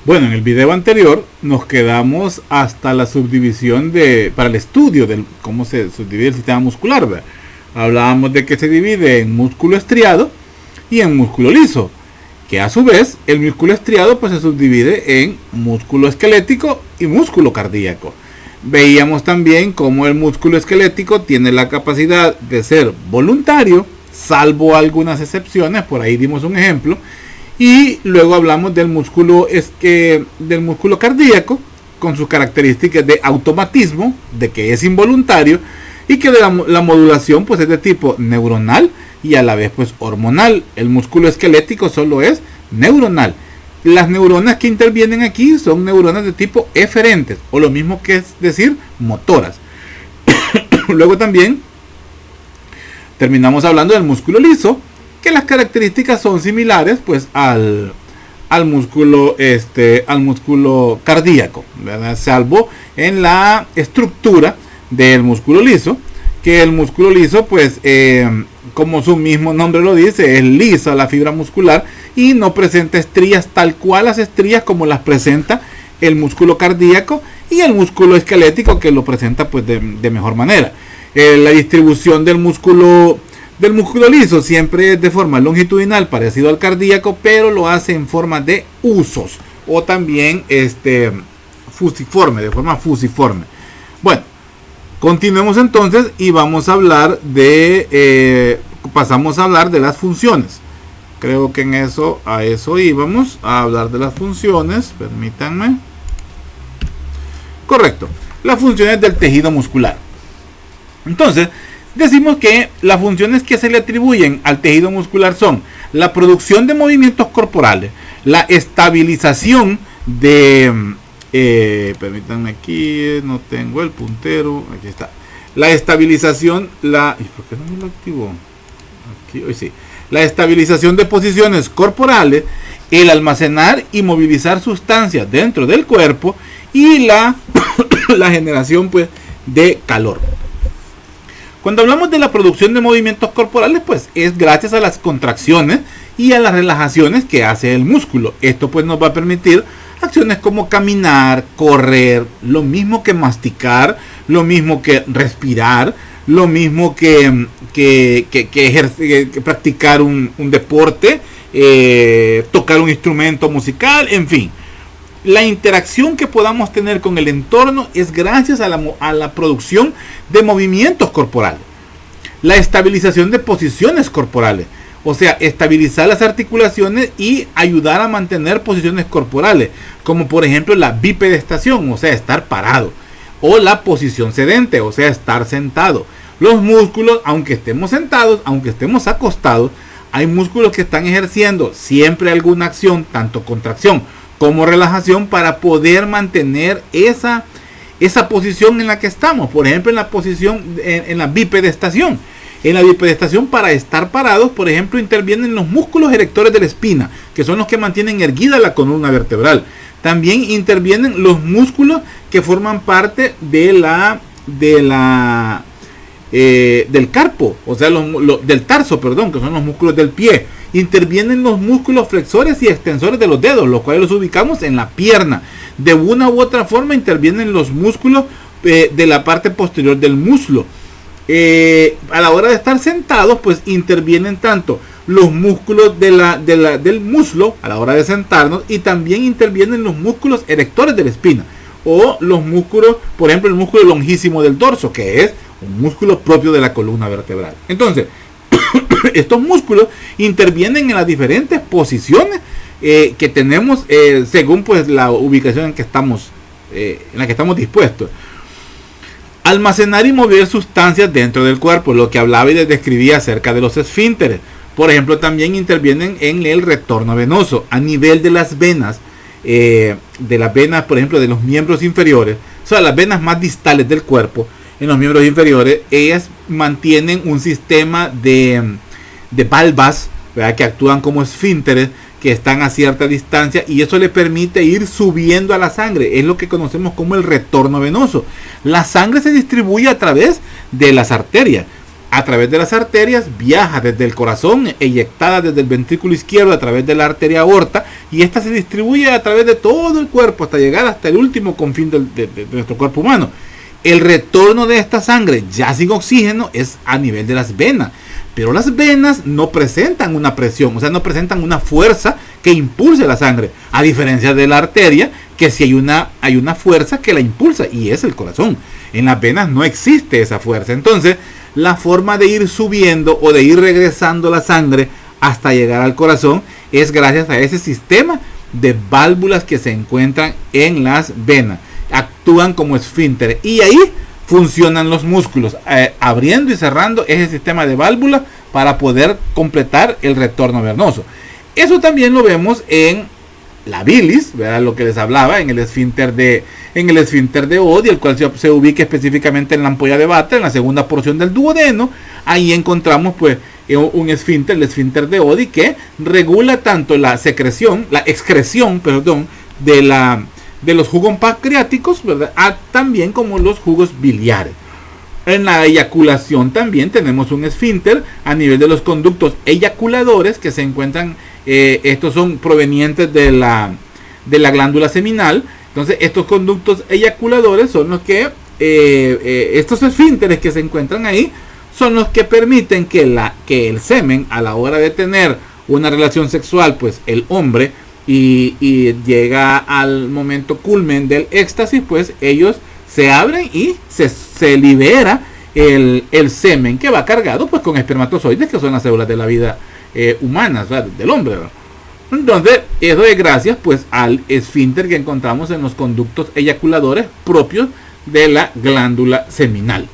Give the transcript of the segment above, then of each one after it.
Bueno, en el video anterior nos quedamos hasta la subdivisión para el estudio de cómo se subdivide el sistema muscular, ¿verdad? Hablábamos de que se divide en músculo estriado y en músculo liso, que a su vez el músculo estriado pues se subdivide en músculo esquelético y músculo cardíaco. Veíamos también cómo el músculo esquelético tiene la capacidad de ser voluntario, salvo algunas excepciones, por ahí dimos un ejemplo. Y luego hablamos del músculo cardíaco, con sus características de automatismo, de que es involuntario, y que la modulación pues es de tipo neuronal y a la vez pues hormonal. El músculo esquelético solo es neuronal. Las neuronas que intervienen aquí son neuronas de tipo eferentes, o lo mismo que es decir, motoras. Luego también terminamos hablando del músculo liso, que las características son similares pues al músculo cardíaco, ¿verdad? Salvo en la estructura del músculo liso, que el músculo liso pues como su mismo nombre lo dice, es lisa la fibra muscular y no presenta estrías tal cual las estrías como las presenta el músculo cardíaco y el músculo esquelético, que lo presenta pues de mejor manera. La distribución del músculo liso siempre es de forma longitudinal, parecido al cardíaco, pero lo hace en forma de usos o también fusiforme, de forma fusiforme. Bueno, continuemos entonces y vamos a hablar pasamos a hablar de las funciones. Creo que a eso íbamos a hablar de las funciones, permítanme. Correcto, las funciones del tejido muscular. Entonces, decimos que las funciones que se le atribuyen al tejido muscular son la producción de movimientos corporales, la estabilización permítanme aquí, no tengo el puntero, aquí está. La estabilización, ¿por qué no me lo activó? Aquí, hoy sí. La estabilización de posiciones corporales, el almacenar y movilizar sustancias dentro del cuerpo y la generación pues de calor. Cuando hablamos de la producción de movimientos corporales, pues es gracias a las contracciones y a las relajaciones que hace el músculo. Esto pues nos va a permitir acciones como caminar, correr, lo mismo que masticar, lo mismo que respirar, lo mismo que practicar un deporte, tocar un instrumento musical, en fin. La interacción que podamos tener con el entorno es gracias a la producción de movimientos corporales. La estabilización de posiciones corporales, o sea, estabilizar las articulaciones y ayudar a mantener posiciones corporales, como por ejemplo la bipedestación, o sea, estar parado, o la posición sedente, o sea, estar sentado. Los músculos, aunque estemos sentados, aunque estemos acostados, hay músculos que están ejerciendo siempre alguna acción, tanto contracción como relajación, para poder mantener esa posición en la que estamos. Por ejemplo, en la posición, en la bipedestación. En la bipedestación, para estar parados, por ejemplo, intervienen los músculos erectores de la espina, que son los que mantienen erguida la columna vertebral. También intervienen los músculos que forman parte del carpo, o sea, del tarso, perdón, que son los músculos del pie. Intervienen los músculos flexores y extensores de los dedos, los cuales los ubicamos en la pierna. De una u otra forma intervienen los músculos de la parte posterior del muslo. A la hora de estar sentados, pues intervienen tanto los músculos del muslo a la hora de sentarnos, y también intervienen los músculos erectores de la espina, o los músculos, por ejemplo, el músculo longísimo del dorso, que es un músculo propio de la columna vertebral. Entonces, estos músculos intervienen en las diferentes posiciones que tenemos según pues la ubicación en la que estamos dispuestos. Almacenar y mover sustancias dentro del cuerpo, lo que hablaba y les describía acerca de los esfínteres. Por ejemplo, también intervienen en el retorno venoso a nivel de las venas, por ejemplo, de los miembros inferiores, o sea, las venas más distales del cuerpo. En los miembros inferiores, ellas mantienen un sistema de valvas, ¿verdad?, que actúan como esfínteres, que están a cierta distancia, y eso le permite ir subiendo a la sangre. Es lo que conocemos como el retorno venoso. La sangre se distribuye a través de las arterias, a través de las arterias, viaja desde el corazón, eyectada desde el ventrículo izquierdo a través de la arteria aorta, y esta se distribuye a través de todo el cuerpo hasta llegar hasta el último confín de nuestro cuerpo humano. El retorno de esta sangre ya sin oxígeno es a nivel de las venas, pero las venas no presentan una presión, o sea, no presentan una fuerza que impulse la sangre, a diferencia de la arteria, que sí hay una fuerza que la impulsa, y es el corazón. En las venas no existe esa fuerza. Entonces, la forma de ir subiendo o de ir regresando la sangre hasta llegar al corazón es gracias a ese sistema de válvulas que se encuentran en las venas. Actúan como esfínteres y ahí funcionan los músculos, abriendo y cerrando ese sistema de válvulas para poder completar el retorno venoso. Eso también lo vemos en la bilis, ¿verdad? Lo que les hablaba, en el esfínter de Oddi, el cual se ubica específicamente en la ampolla de Batra, en la segunda porción del duodeno. Ahí encontramos pues un esfínter, el esfínter de Oddi, que regula tanto la excreción, de los jugos pancreáticos, ¿verdad? También como los jugos biliares. En la eyaculación también tenemos un esfínter a nivel de los conductos eyaculadores que se encuentran, estos son provenientes de la glándula seminal. Entonces estos conductos eyaculadores son los que, estos esfínteres que se encuentran ahí, son los que permiten que el semen, a la hora de tener una relación sexual, pues el hombre, y llega al momento culmen del éxtasis, pues ellos se abren y se libera el semen, que va cargado pues con espermatozoides, que son las células de la vida humana, o sea, del hombre, ¿verdad? Entonces eso es gracias pues al esfínter que encontramos en los conductos eyaculadores propios de la glándula seminal.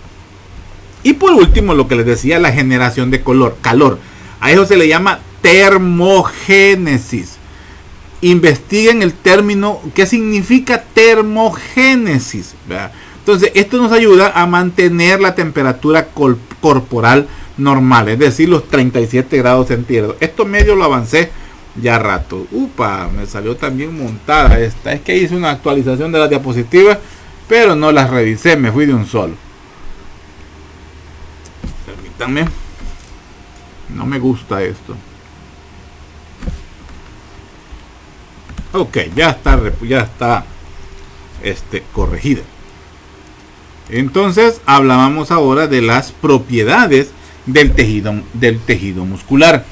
Y por último, lo que les decía, la generación de calor. A eso se le llama termogénesis. Investiguen el término, ¿qué significa termogénesis? ¿Verdad? Entonces, esto nos ayuda a mantener la temperatura corporal normal, es decir, los 37 grados centígrados. Esto medio lo avancé ya rato. Me salió también montada esta. Es que hice una actualización de las diapositivas, pero no las revisé, me fui de un solo. Permítanme. No me gusta esto. Ok, ya está corregida. Entonces hablábamos ahora de las propiedades del tejido muscular.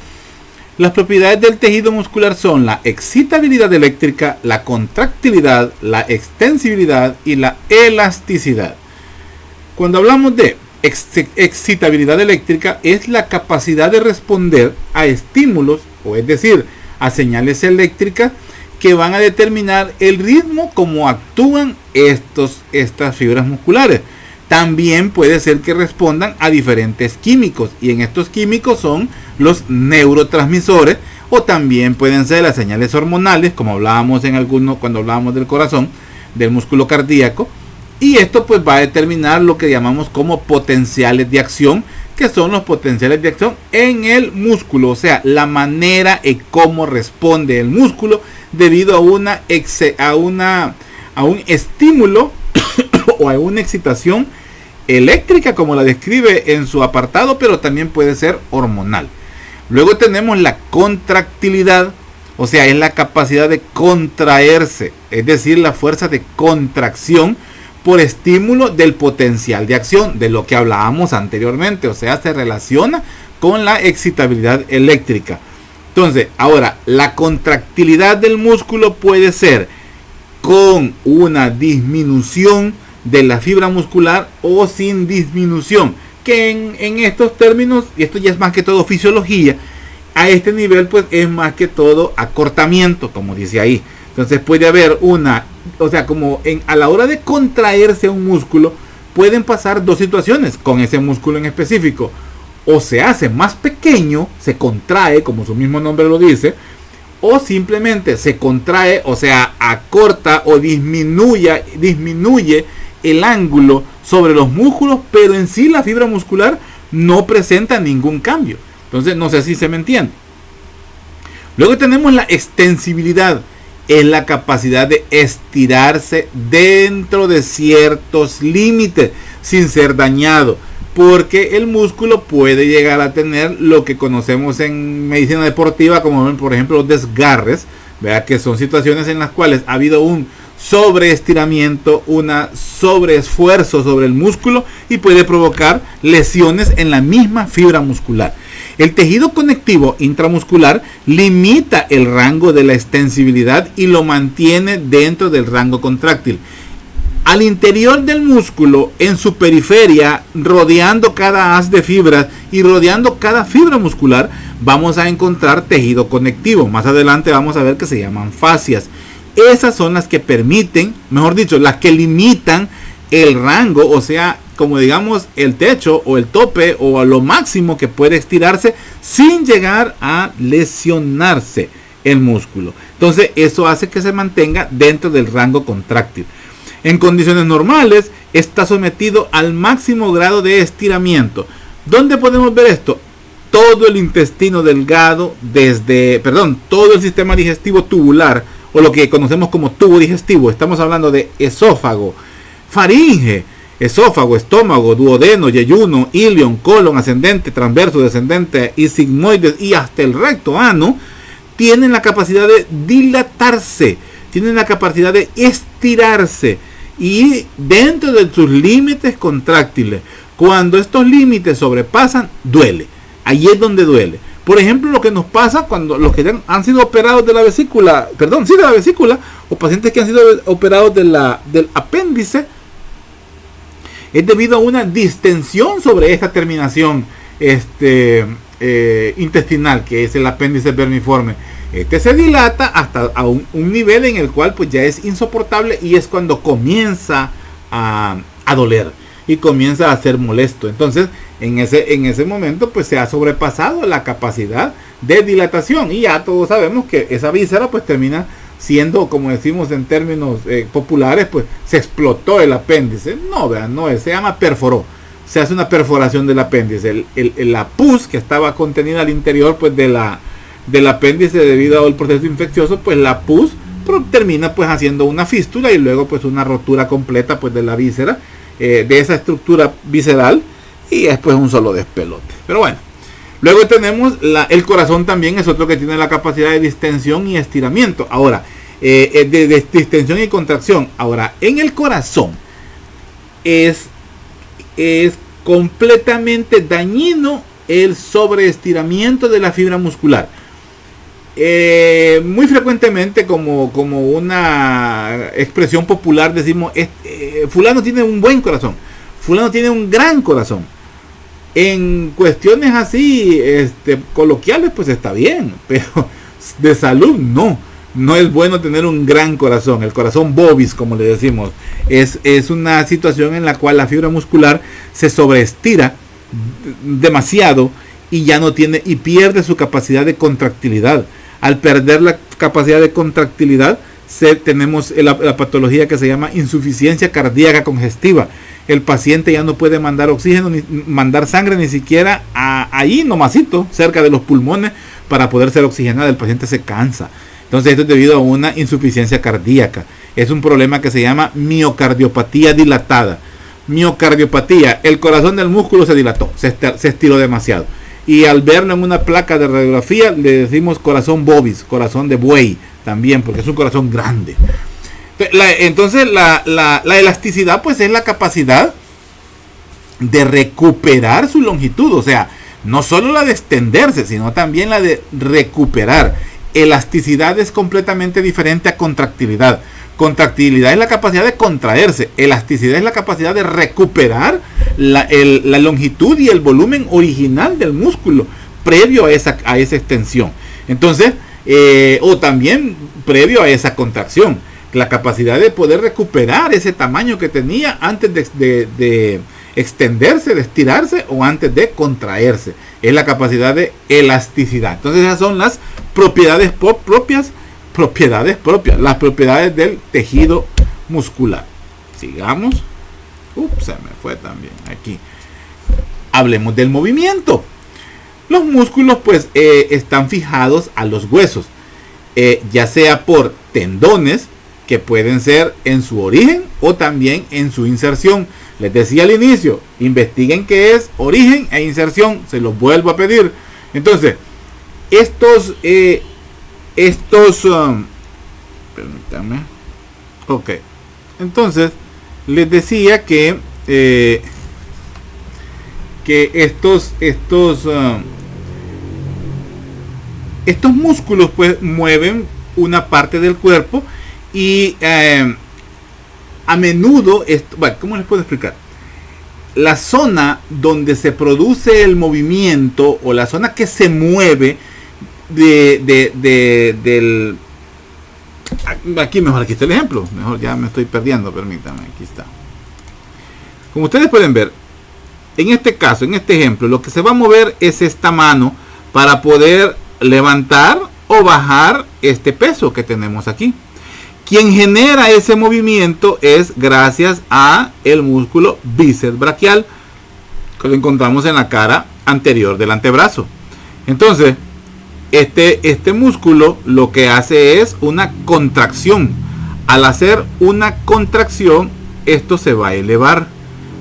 Las propiedades del tejido muscular son la excitabilidad eléctrica, la contractilidad, la extensibilidad y la elasticidad. Cuando hablamos de excitabilidad eléctrica, es la capacidad de responder a estímulos, o es decir, a señales eléctricas que van a determinar el ritmo como actúan estas fibras musculares. También puede ser que respondan a diferentes químicos, y en estos químicos son los neurotransmisores, o también pueden ser las señales hormonales, como hablábamos cuando hablábamos del corazón, del músculo cardíaco. Y esto pues va a determinar lo que llamamos como potenciales de acción, que son los potenciales de acción en el músculo, o sea, la manera en cómo responde el músculo debido a un estímulo o a una excitación eléctrica, como la describe en su apartado, pero también puede ser hormonal. Luego tenemos la contractilidad, o sea, es la capacidad de contraerse, es decir, la fuerza de contracción por estímulo del potencial de acción, de lo que hablábamos anteriormente, o sea, se relaciona con la excitabilidad eléctrica. Entonces, ahora, la contractilidad del músculo puede ser con una disminución de la fibra muscular o sin disminución, que en estos términos, y esto ya es más que todo fisiología, a este nivel pues es más que todo acortamiento, como dice ahí. Entonces puede haber a la hora de contraerse un músculo, pueden pasar dos situaciones con ese músculo en específico. O se hace más pequeño, se contrae, como su mismo nombre lo dice, o simplemente se contrae, o sea, acorta o disminuye el ángulo sobre los músculos, pero en sí la fibra muscular no presenta ningún cambio. Entonces, no sé si se me entiende. Luego tenemos la extensibilidad, es la capacidad de estirarse dentro de ciertos límites sin ser dañado. porque el músculo puede llegar a tener lo que conocemos en medicina deportiva como por ejemplo los desgarres, ¿verdad? Que son situaciones en las cuales ha habido un sobreestiramiento, una sobreesfuerzo sobre el músculo y puede provocar lesiones en la misma fibra muscular. El tejido conectivo intramuscular limita el rango de la extensibilidad y lo mantiene dentro del rango contráctil. Al interior del músculo, en su periferia, rodeando cada haz de fibras y rodeando cada fibra muscular, vamos a encontrar tejido conectivo. Más adelante vamos a ver que se llaman fascias. Esas son las que permiten, mejor dicho, las que limitan el rango, o sea, como digamos el techo o el tope o a lo máximo que puede estirarse sin llegar a lesionarse el músculo. Entonces eso hace que se mantenga dentro del rango contráctil. En condiciones normales está sometido al máximo grado de estiramiento. ¿Dónde podemos ver esto? Todo el intestino delgado, todo el sistema digestivo tubular, o lo que conocemos como tubo digestivo. Estamos hablando de esófago, faringe, esófago, estómago, duodeno, yeyuno, ilion, colon, ascendente, transverso, descendente y sigmoides y hasta el recto ano. Tienen la capacidad de dilatarse, tienen la capacidad de estirarse y dentro de sus límites contráctiles. Cuando estos límites sobrepasan, duele. Ahí es donde duele. Por ejemplo, lo que nos pasa cuando los que han sido operados de la vesícula, de la vesícula, o pacientes que han sido operados del apéndice, es debido a una distensión sobre esta terminación intestinal, que es el apéndice vermiforme. Este se dilata hasta a un nivel en el cual pues ya es insoportable y es cuando comienza a doler y comienza a ser molesto. Entonces en ese momento pues se ha sobrepasado la capacidad de dilatación y ya todos sabemos que esa víscera pues termina siendo, como decimos en términos populares, pues se explotó el apéndice. Se llama perforó. Se hace una perforación del apéndice. La pus que estaba contenida al interior pues del apéndice debido al proceso infeccioso, pues la pus termina pues haciendo una fístula y luego pues una rotura completa pues de la víscera, de esa estructura visceral, y después un solo despelote. Pero bueno, luego tenemos el corazón. También es otro que tiene la capacidad de distensión y estiramiento. Ahora, de distensión y contracción. Ahora, en el corazón es completamente dañino el sobreestiramiento de la fibra muscular. Muy frecuentemente, como una expresión popular, decimos fulano tiene un buen corazón, fulano tiene un gran corazón. En cuestiones así coloquiales pues está bien, pero de salud no es bueno tener un gran corazón. El corazón bovis, como le decimos, es una situación en la cual la fibra muscular se sobreestira demasiado y ya no tiene, y pierde su capacidad de contractilidad. Al perder la capacidad de contractilidad tenemos la patología que se llama insuficiencia cardíaca congestiva. El paciente ya no puede mandar oxígeno ni mandar sangre ni siquiera ahí nomasito, cerca de los pulmones, para poder ser oxigenado. El paciente se cansa. Entonces esto es debido a una insuficiencia cardíaca. Es un problema que se llama miocardiopatía dilatada. Miocardiopatía, el corazón del músculo se dilató, se estiró demasiado. Y al verlo en una placa de radiografía le decimos corazón bovis, corazón de buey también, porque es un corazón grande. Entonces la elasticidad pues es la capacidad de recuperar su longitud, o sea, no solo la de extenderse, sino también la de recuperar. Elasticidad es completamente diferente a contractilidad. Contractilidad es la capacidad de contraerse, elasticidad es la capacidad de recuperar la longitud y el volumen original del músculo previo a esa extensión. Entonces, o también previo a esa contracción, la capacidad de poder recuperar ese tamaño que tenía antes de extenderse, de estirarse o antes de contraerse. Es la capacidad de elasticidad. Entonces esas son las propiedades propias, las propiedades del tejido muscular. Sigamos. Se me fue también aquí. Hablemos del movimiento. Los músculos pues están fijados a los huesos, ya sea por tendones, que pueden ser en su origen o también en su inserción. Les decía al inicio, investiguen qué es origen e inserción, se los vuelvo a pedir. Entonces, permítanme. Ok. Entonces, les decía que estos músculos pues mueven una parte del cuerpo y a menudo, bueno, ¿cómo les puedo explicar? La zona donde se produce el movimiento o la zona que se mueve del... Aquí mejor, aquí está el ejemplo. Mejor, ya me estoy perdiendo, permítanme, aquí está. Como ustedes pueden ver, en este caso, en este ejemplo, lo que se va a mover es esta mano para poder levantar o bajar este peso que tenemos aquí. Quien genera ese movimiento es gracias a el músculo bíceps braquial, que lo encontramos en la cara anterior del antebrazo. Entonces, este músculo lo que hace es una contracción. Al hacer una contracción, esto se va a elevar.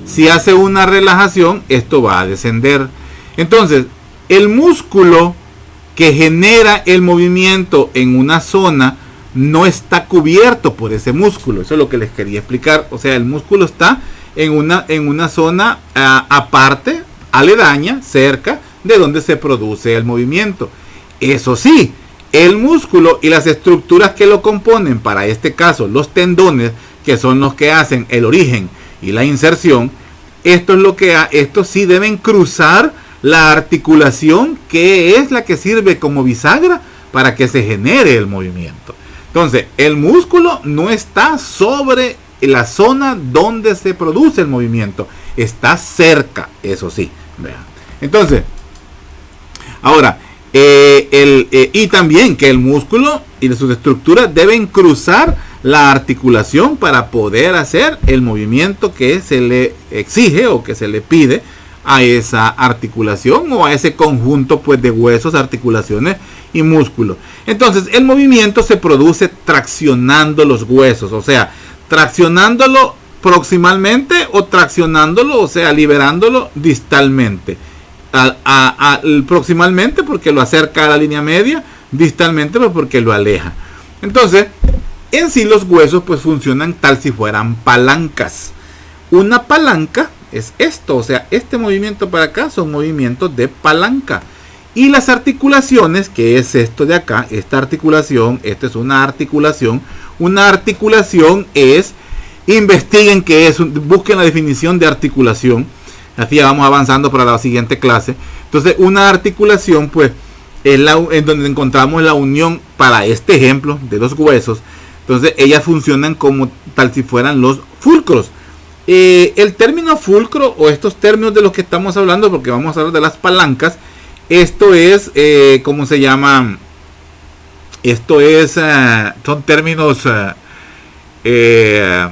Si hace una relajación, esto va a descender. Entonces, el músculo que genera el movimiento en una zona no está cubierto por ese músculo. Eso es lo que les quería explicar. O sea, el músculo está en una zona aparte, aledaña, cerca de donde se produce el movimiento. Eso sí, el músculo y las estructuras que lo componen, para este caso los tendones, que son los que hacen el origen y la inserción, estos sí deben cruzar la articulación, que es la que sirve como bisagra para que se genere el movimiento. Entonces, el músculo no está sobre la zona donde se produce el movimiento, está cerca, eso sí. Vean. Entonces, ahora, y también que el músculo y sus estructuras deben cruzar la articulación para poder hacer el movimiento que se le exige o que se le pide a esa articulación o a ese conjunto pues de huesos, articulaciones y músculos. Entonces el movimiento se produce traccionando los huesos, o sea, traccionándolo proximalmente o traccionándolo, o sea, liberándolo distalmente. Proximalmente porque lo acerca a la línea media, distalmente pues porque lo aleja. Entonces, en sí los huesos pues funcionan tal si fueran palancas. Una palanca es esto, o sea, este movimiento para acá son movimientos de palanca. Y las articulaciones, que es esto de acá, esta articulación, esta es una articulación. Una articulación es, investiguen qué es, busquen la definición de articulación. Así ya vamos avanzando para la siguiente clase. Entonces, una articulación, pues, es en donde encontramos la unión, para este ejemplo, de los huesos. Entonces, ellas funcionan como tal si fueran los fulcros. El término fulcro, o estos términos de los que estamos hablando, porque vamos a hablar de las palancas, esto es, ¿cómo se llama? Esto es, son términos de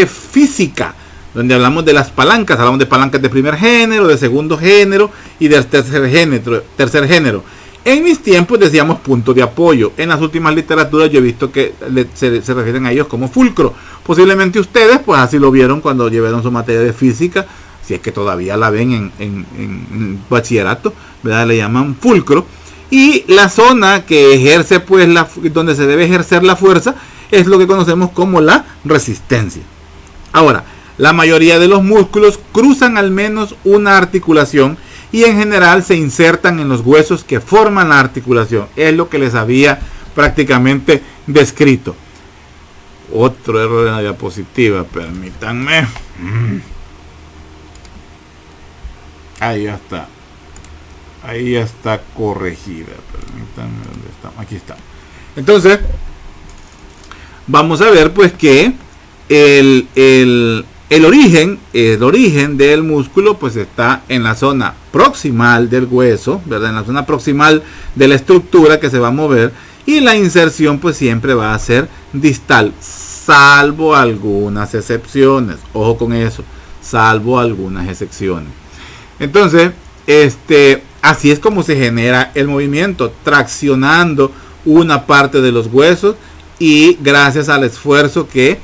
física, donde hablamos de las palancas. Hablamos de palancas de primer género, de segundo género y del tercer género. En mis tiempos decíamos punto de apoyo. En las últimas literaturas yo he visto que se refieren a ellos como fulcro. Posiblemente ustedes pues así lo vieron cuando llevaron su materia de física, si es que todavía la ven en bachillerato, ¿verdad? Le llaman fulcro. Y la zona que ejerce pues donde se debe ejercer la fuerza es lo que conocemos como la resistencia. Ahora, la mayoría de los músculos cruzan al menos una articulación y en general se insertan en los huesos que forman la articulación. Es lo que les había prácticamente descrito. Otro error en la diapositiva, permítanme. Ahí ya está. Ahí ya está corregida. Permítanme, ¿dónde está? Aquí está. Entonces, vamos a ver pues que el origen del músculo pues está en la zona proximal del hueso, ¿verdad? En la zona proximal de la estructura que se va a mover, y la inserción pues siempre va a ser distal, salvo algunas excepciones. Ojo con eso, salvo algunas excepciones. Entonces, así es como se genera el movimiento, traccionando una parte de los huesos y gracias al esfuerzo que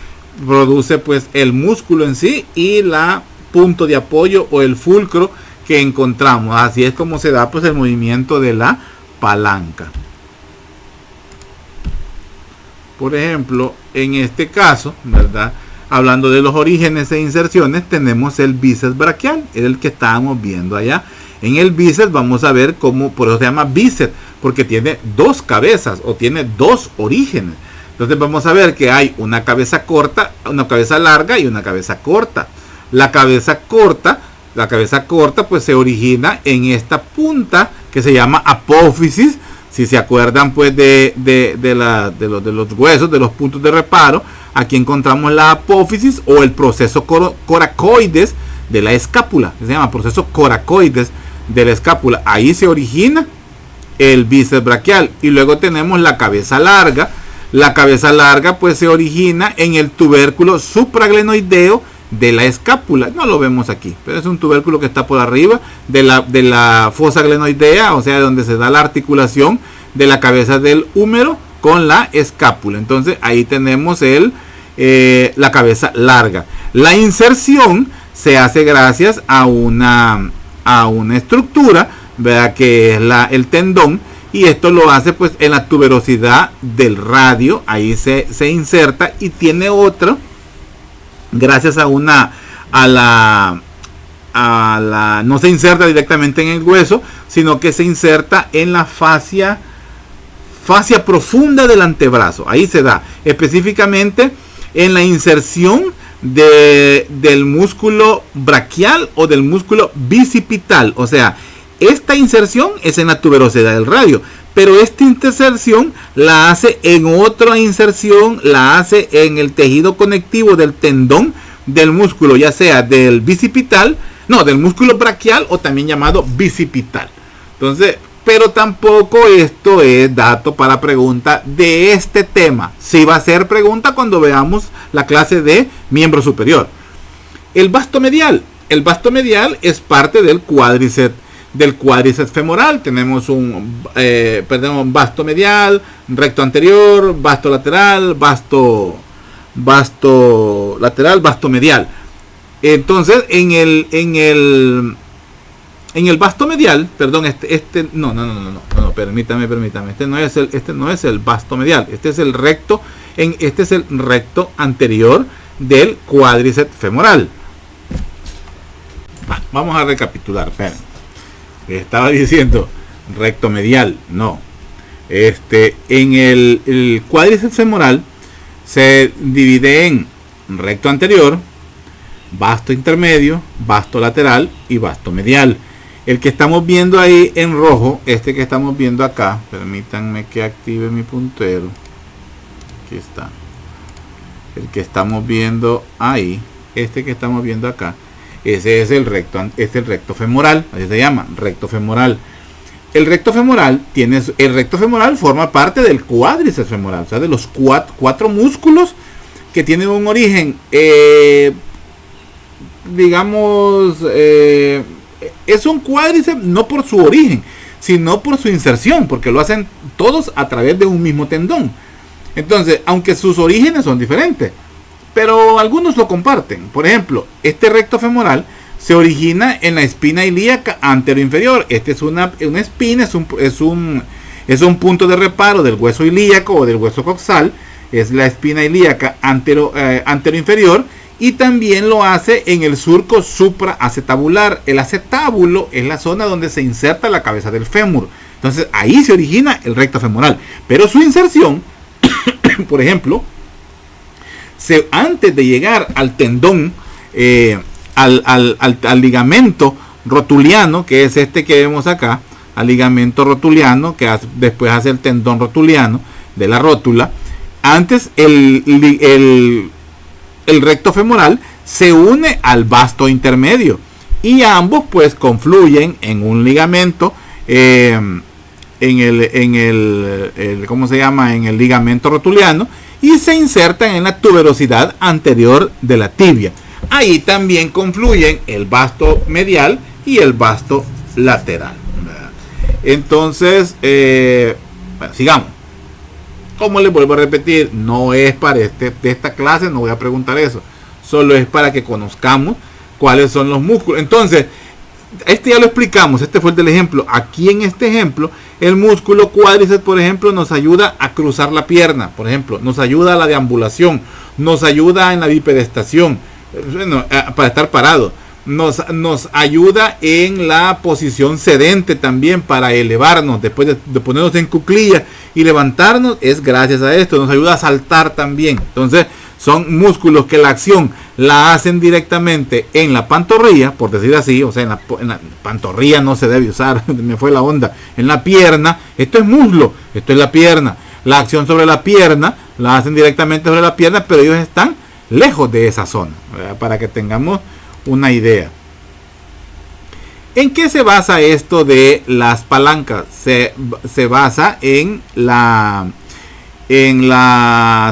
produce pues el músculo en sí y la punto de apoyo o el fulcro que encontramos. Así es como se da pues el movimiento de la palanca. Por ejemplo, en este caso, ¿verdad? Hablando de los orígenes e inserciones, tenemos el bíceps braquial, es el que estábamos viendo allá. En el bíceps vamos a ver cómo, por eso se llama bíceps, porque tiene dos cabezas o tiene dos orígenes. Entonces vamos a ver que hay una cabeza corta, una cabeza larga y una cabeza corta. La cabeza corta pues se origina en esta punta que se llama apófisis. Si se acuerdan pues de los huesos, de los puntos de reparo, aquí encontramos la apófisis o el proceso coracoides de la escápula. Se llama proceso coracoides de la escápula. Ahí se origina el bíceps braquial. Y luego tenemos la cabeza larga. La cabeza larga pues se origina en el tubérculo supraglenoideo de la escápula. No lo vemos aquí, pero es un tubérculo que está por arriba de la fosa glenoidea, o sea, donde se da la articulación de la cabeza del húmero con la escápula. Entonces ahí tenemos la cabeza larga. La inserción se hace gracias a una estructura, ¿verdad? Que es el tendón, y esto lo hace pues en la tuberosidad del radio. Ahí se inserta y tiene otro gracias no se inserta directamente en el hueso, sino que se inserta en la fascia profunda del antebrazo. Ahí se da específicamente en la inserción del músculo braquial o del músculo bicipital. O sea, esta inserción es en la tuberosidad del radio, pero esta inserción la hace en otra inserción, la hace en el tejido conectivo del tendón del músculo, ya sea del bicipital, del músculo braquial o también llamado bicipital. Entonces, pero tampoco esto es dato para pregunta de este tema. Sí va a ser pregunta cuando veamos la clase de miembro superior. El vasto medial. El vasto medial es parte del cuádriceps femoral. Tenemos un vasto medial, recto anterior, vasto lateral, vasto lateral, vasto medial. Entonces en el vasto medial, perdón, permítame, este no es el vasto medial, este es el recto anterior del cuádriceps femoral. Vamos a recapitular, esperen. Estaba diciendo recto medial, no. En el cuádriceps femoral se divide en recto anterior, vasto intermedio, vasto lateral y vasto medial. El que estamos viendo ahí en rojo, este que estamos viendo acá, permítanme que active mi puntero. Aquí está. El que estamos viendo ahí, este que estamos viendo acá, ese es el recto femoral, así se llama, recto femoral. El recto femoral forma parte del cuádriceps femoral, o sea, de los cuatro músculos que tienen un origen, es un cuádriceps no por su origen, sino por su inserción, porque lo hacen todos a través de un mismo tendón. Entonces, aunque sus orígenes son diferentes, pero algunos lo comparten. Por ejemplo, este recto femoral se origina en la espina ilíaca anteroinferior. Este es una espina, es un punto de reparo del hueso ilíaco o del hueso coxal. Es la espina ilíaca anteroinferior, y también lo hace en el surco supraacetabular. El acetábulo es la zona donde se inserta la cabeza del fémur. Entonces ahí se origina el recto femoral, pero su inserción, por ejemplo, antes de llegar al tendón, al ligamento rotuliano, que es este que vemos acá, al ligamento rotuliano, que después hace el tendón rotuliano de la rótula. Antes el recto femoral se une al vasto intermedio, y ambos pues confluyen en un ligamento, en el ligamento rotuliano, y se insertan en la tuberosidad anterior de la tibia. Ahí también confluyen el vasto medial y el vasto lateral. Entonces, sigamos. Como les vuelvo a repetir, no es para de esta clase, no voy a preguntar eso. Solo es para que conozcamos cuáles son los músculos. Entonces, este ya lo explicamos, este fue el del ejemplo. Aquí en este ejemplo, el músculo cuádriceps, por ejemplo, nos ayuda a cruzar la pierna, por ejemplo, nos ayuda a la deambulación, nos ayuda en la bipedestación, bueno, para estar parado, nos ayuda en la posición sedente también para elevarnos, después de ponernos en cuclillas y levantarnos, es gracias a esto, nos ayuda a saltar también. Entonces, son músculos que la acción la hacen directamente en la pantorrilla, por decir así, o sea, en la pantorrilla no se debe usar, me fue la onda, en la pierna, esto es muslo, esto es la pierna, la acción sobre la pierna la hacen directamente sobre la pierna, pero ellos están lejos de esa zona, ¿verdad? Para que tengamos una idea. ¿En qué se basa esto de las palancas? Se basa en la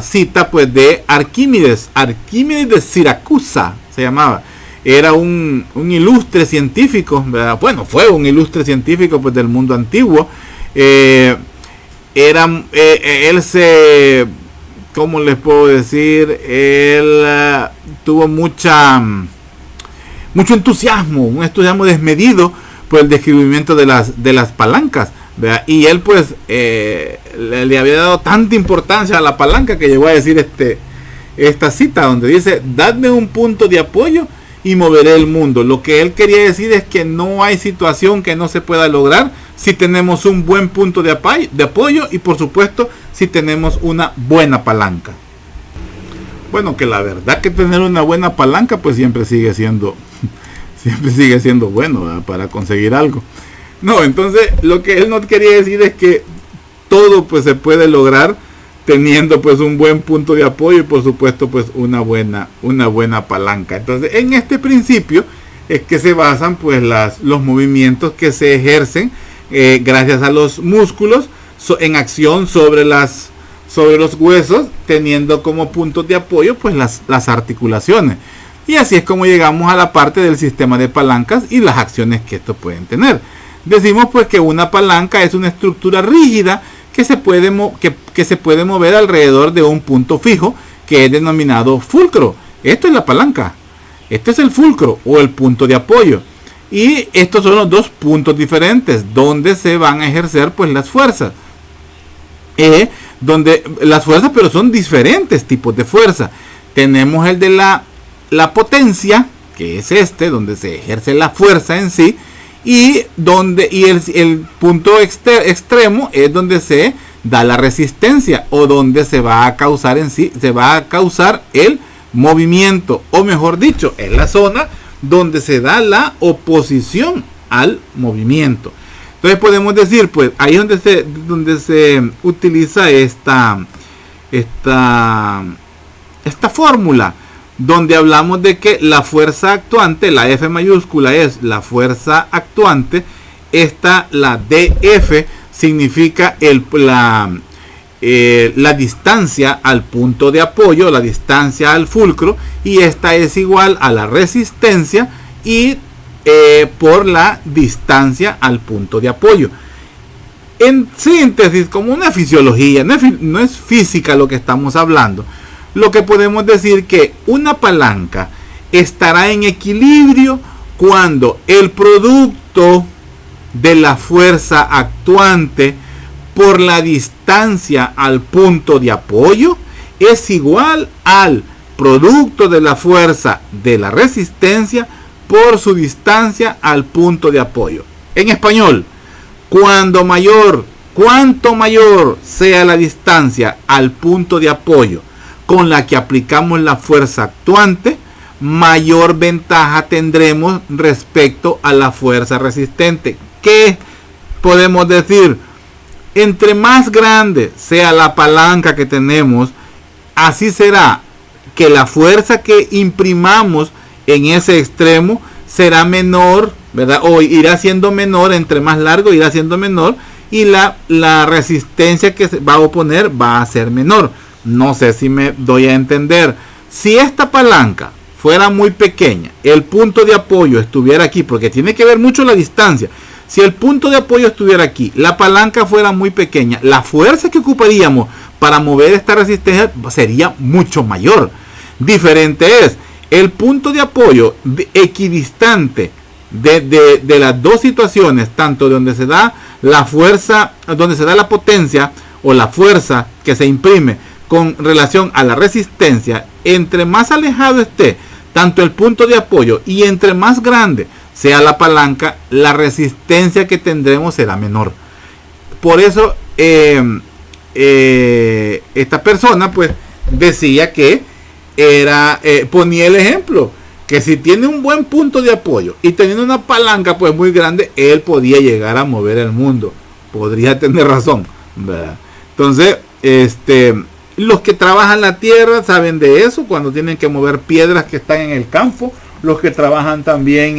cita pues de Arquímedes de Siracusa se llamaba. Era un ilustre científico, ¿verdad? Bueno, fue un ilustre científico pues del mundo antiguo. Él se, ¿cómo les puedo decir? Él tuvo mucho entusiasmo, un entusiasmo desmedido por el descubrimiento de las palancas, ¿verdad? Y él pues le había dado tanta importancia a la palanca que llegó a decir esta cita donde dice: dadme un punto de apoyo y moveré el mundo. Lo que él quería decir es que no hay situación que no se pueda lograr si tenemos un buen punto de apoyo y por supuesto si tenemos una buena palanca. Bueno, que la verdad que tener una buena palanca pues siempre sigue siendo bueno, ¿verdad? Para conseguir algo. No, entonces lo que él no quería decir es que todo pues se puede lograr teniendo pues un buen punto de apoyo y por supuesto pues una buena palanca. Entonces en este principio es que se basan pues los movimientos que se ejercen gracias a los músculos en acción sobre los huesos, teniendo como puntos de apoyo pues las articulaciones. Y así es como llegamos a la parte del sistema de palancas y las acciones que estos pueden tener. Decimos pues que una palanca es una estructura rígida que se puede mover alrededor de un punto fijo que es denominado fulcro. Esto es la palanca. Este es el fulcro o el punto de apoyo. Y estos son los dos puntos diferentes donde se van a ejercer pues las fuerzas. Pero son diferentes tipos de fuerza. Tenemos el de la potencia, que es donde se ejerce la fuerza en sí, y el punto extremo es donde se da la resistencia o donde se va a causar el movimiento, o mejor dicho, es la zona donde se da la oposición al movimiento. Entonces podemos decir, pues ahí es donde se utiliza esta fórmula, donde hablamos de que la fuerza actuante, la F mayúscula es la fuerza actuante, la DF significa la distancia al punto de apoyo, la distancia al fulcro, y esta es igual a la resistencia y por la distancia al punto de apoyo. En síntesis, como una fisiología, no es física lo que estamos hablando, lo que podemos decir que una palanca estará en equilibrio cuando el producto de la fuerza actuante por la distancia al punto de apoyo es igual al producto de la fuerza de la resistencia por su distancia al punto de apoyo. En español, cuanto mayor sea la distancia al punto de apoyo con la que aplicamos la fuerza actuante, mayor ventaja tendremos respecto a la fuerza resistente. ¿Qué podemos decir? Entre más grande sea la palanca que tenemos, así será que la fuerza que imprimamos en ese extremo será menor, ¿verdad? O irá siendo menor, entre más largo irá siendo menor, y la resistencia que se va a oponer va a ser menor. No sé si me doy a entender. Si esta palanca fuera muy pequeña, el punto de apoyo estuviera aquí, porque tiene que ver mucho la distancia. Si el punto de apoyo estuviera aquí, la palanca fuera muy pequeña, la fuerza que ocuparíamos para mover esta resistencia sería mucho mayor. Diferente es el punto de apoyo equidistante de las dos situaciones, tanto donde se da la fuerza, donde se da la potencia o la fuerza que se imprime con relación a la resistencia. Entre más alejado esté tanto el punto de apoyo y entre más grande sea la palanca, la resistencia que tendremos será menor. Por eso esta persona pues decía que ponía el ejemplo que si tiene un buen punto de apoyo y teniendo una palanca pues muy grande, él podía llegar a mover el mundo. Podría tener razón, ¿verdad? Entonces, los que trabajan la tierra saben de eso, cuando tienen que mover piedras que están en el campo. Los que trabajan también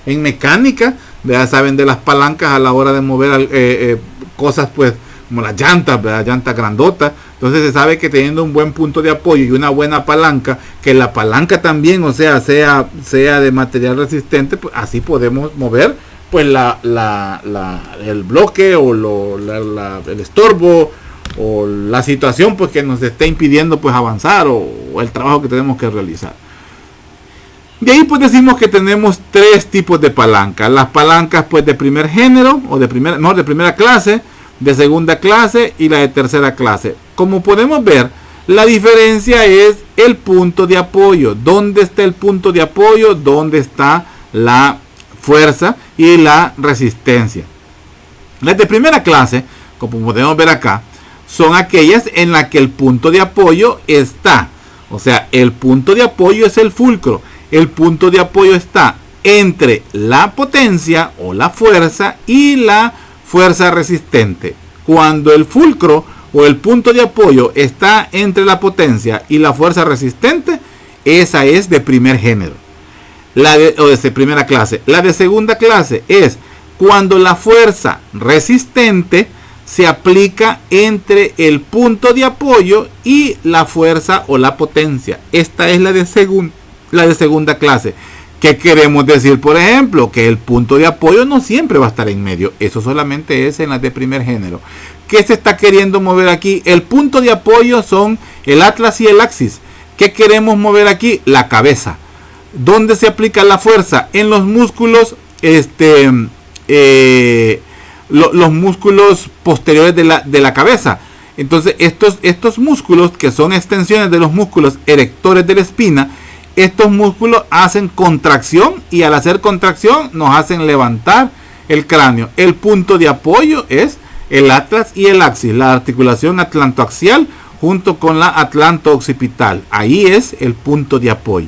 en mecánica, ¿verdad? Saben de las palancas a la hora de mover cosas pues como las llantas, ¿verdad? Llantas grandotas. Entonces se sabe que teniendo un buen punto de apoyo y una buena palanca, que la palanca también, o sea de material resistente, pues así podemos mover pues el bloque o el estorbo o la situación pues que nos esté impidiendo pues avanzar o el trabajo que tenemos que realizar. De ahí pues decimos que tenemos tres tipos de palancas. Las palancas pues de primer género o de primera clase, de segunda clase y la de tercera clase. Como podemos ver, la diferencia es el punto de apoyo. ¿Dónde está el punto de apoyo? ¿Dónde está la fuerza y la resistencia? Las de primera clase, como podemos ver acá, son aquellas en las que el punto de apoyo está. O sea, el punto de apoyo es el fulcro. El punto de apoyo está entre la potencia o la fuerza y la fuerza resistente. Cuando el fulcro o el punto de apoyo está entre la potencia y la fuerza resistente, esa es de primer género. O de primera clase. La de segunda clase es cuando la fuerza resistente se aplica entre el punto de apoyo y la fuerza o la potencia. Esta es la de segunda clase. ¿Qué queremos decir? Por ejemplo, que el punto de apoyo no siempre va a estar en medio. Eso solamente es en las de primer género. ¿Qué se está queriendo mover aquí? El punto de apoyo son el atlas y el axis. ¿Qué queremos mover aquí? La cabeza. ¿Dónde se aplica la fuerza? En los músculos, los músculos posteriores de la cabeza. Entonces, estos músculos, que son extensiones de los músculos erectores de la espina, estos músculos hacen contracción y al hacer contracción nos hacen levantar el cráneo. El punto de apoyo es el atlas y el axis, la articulación atlantoaxial junto con la atlanto-occipital. Ahí es el punto de apoyo.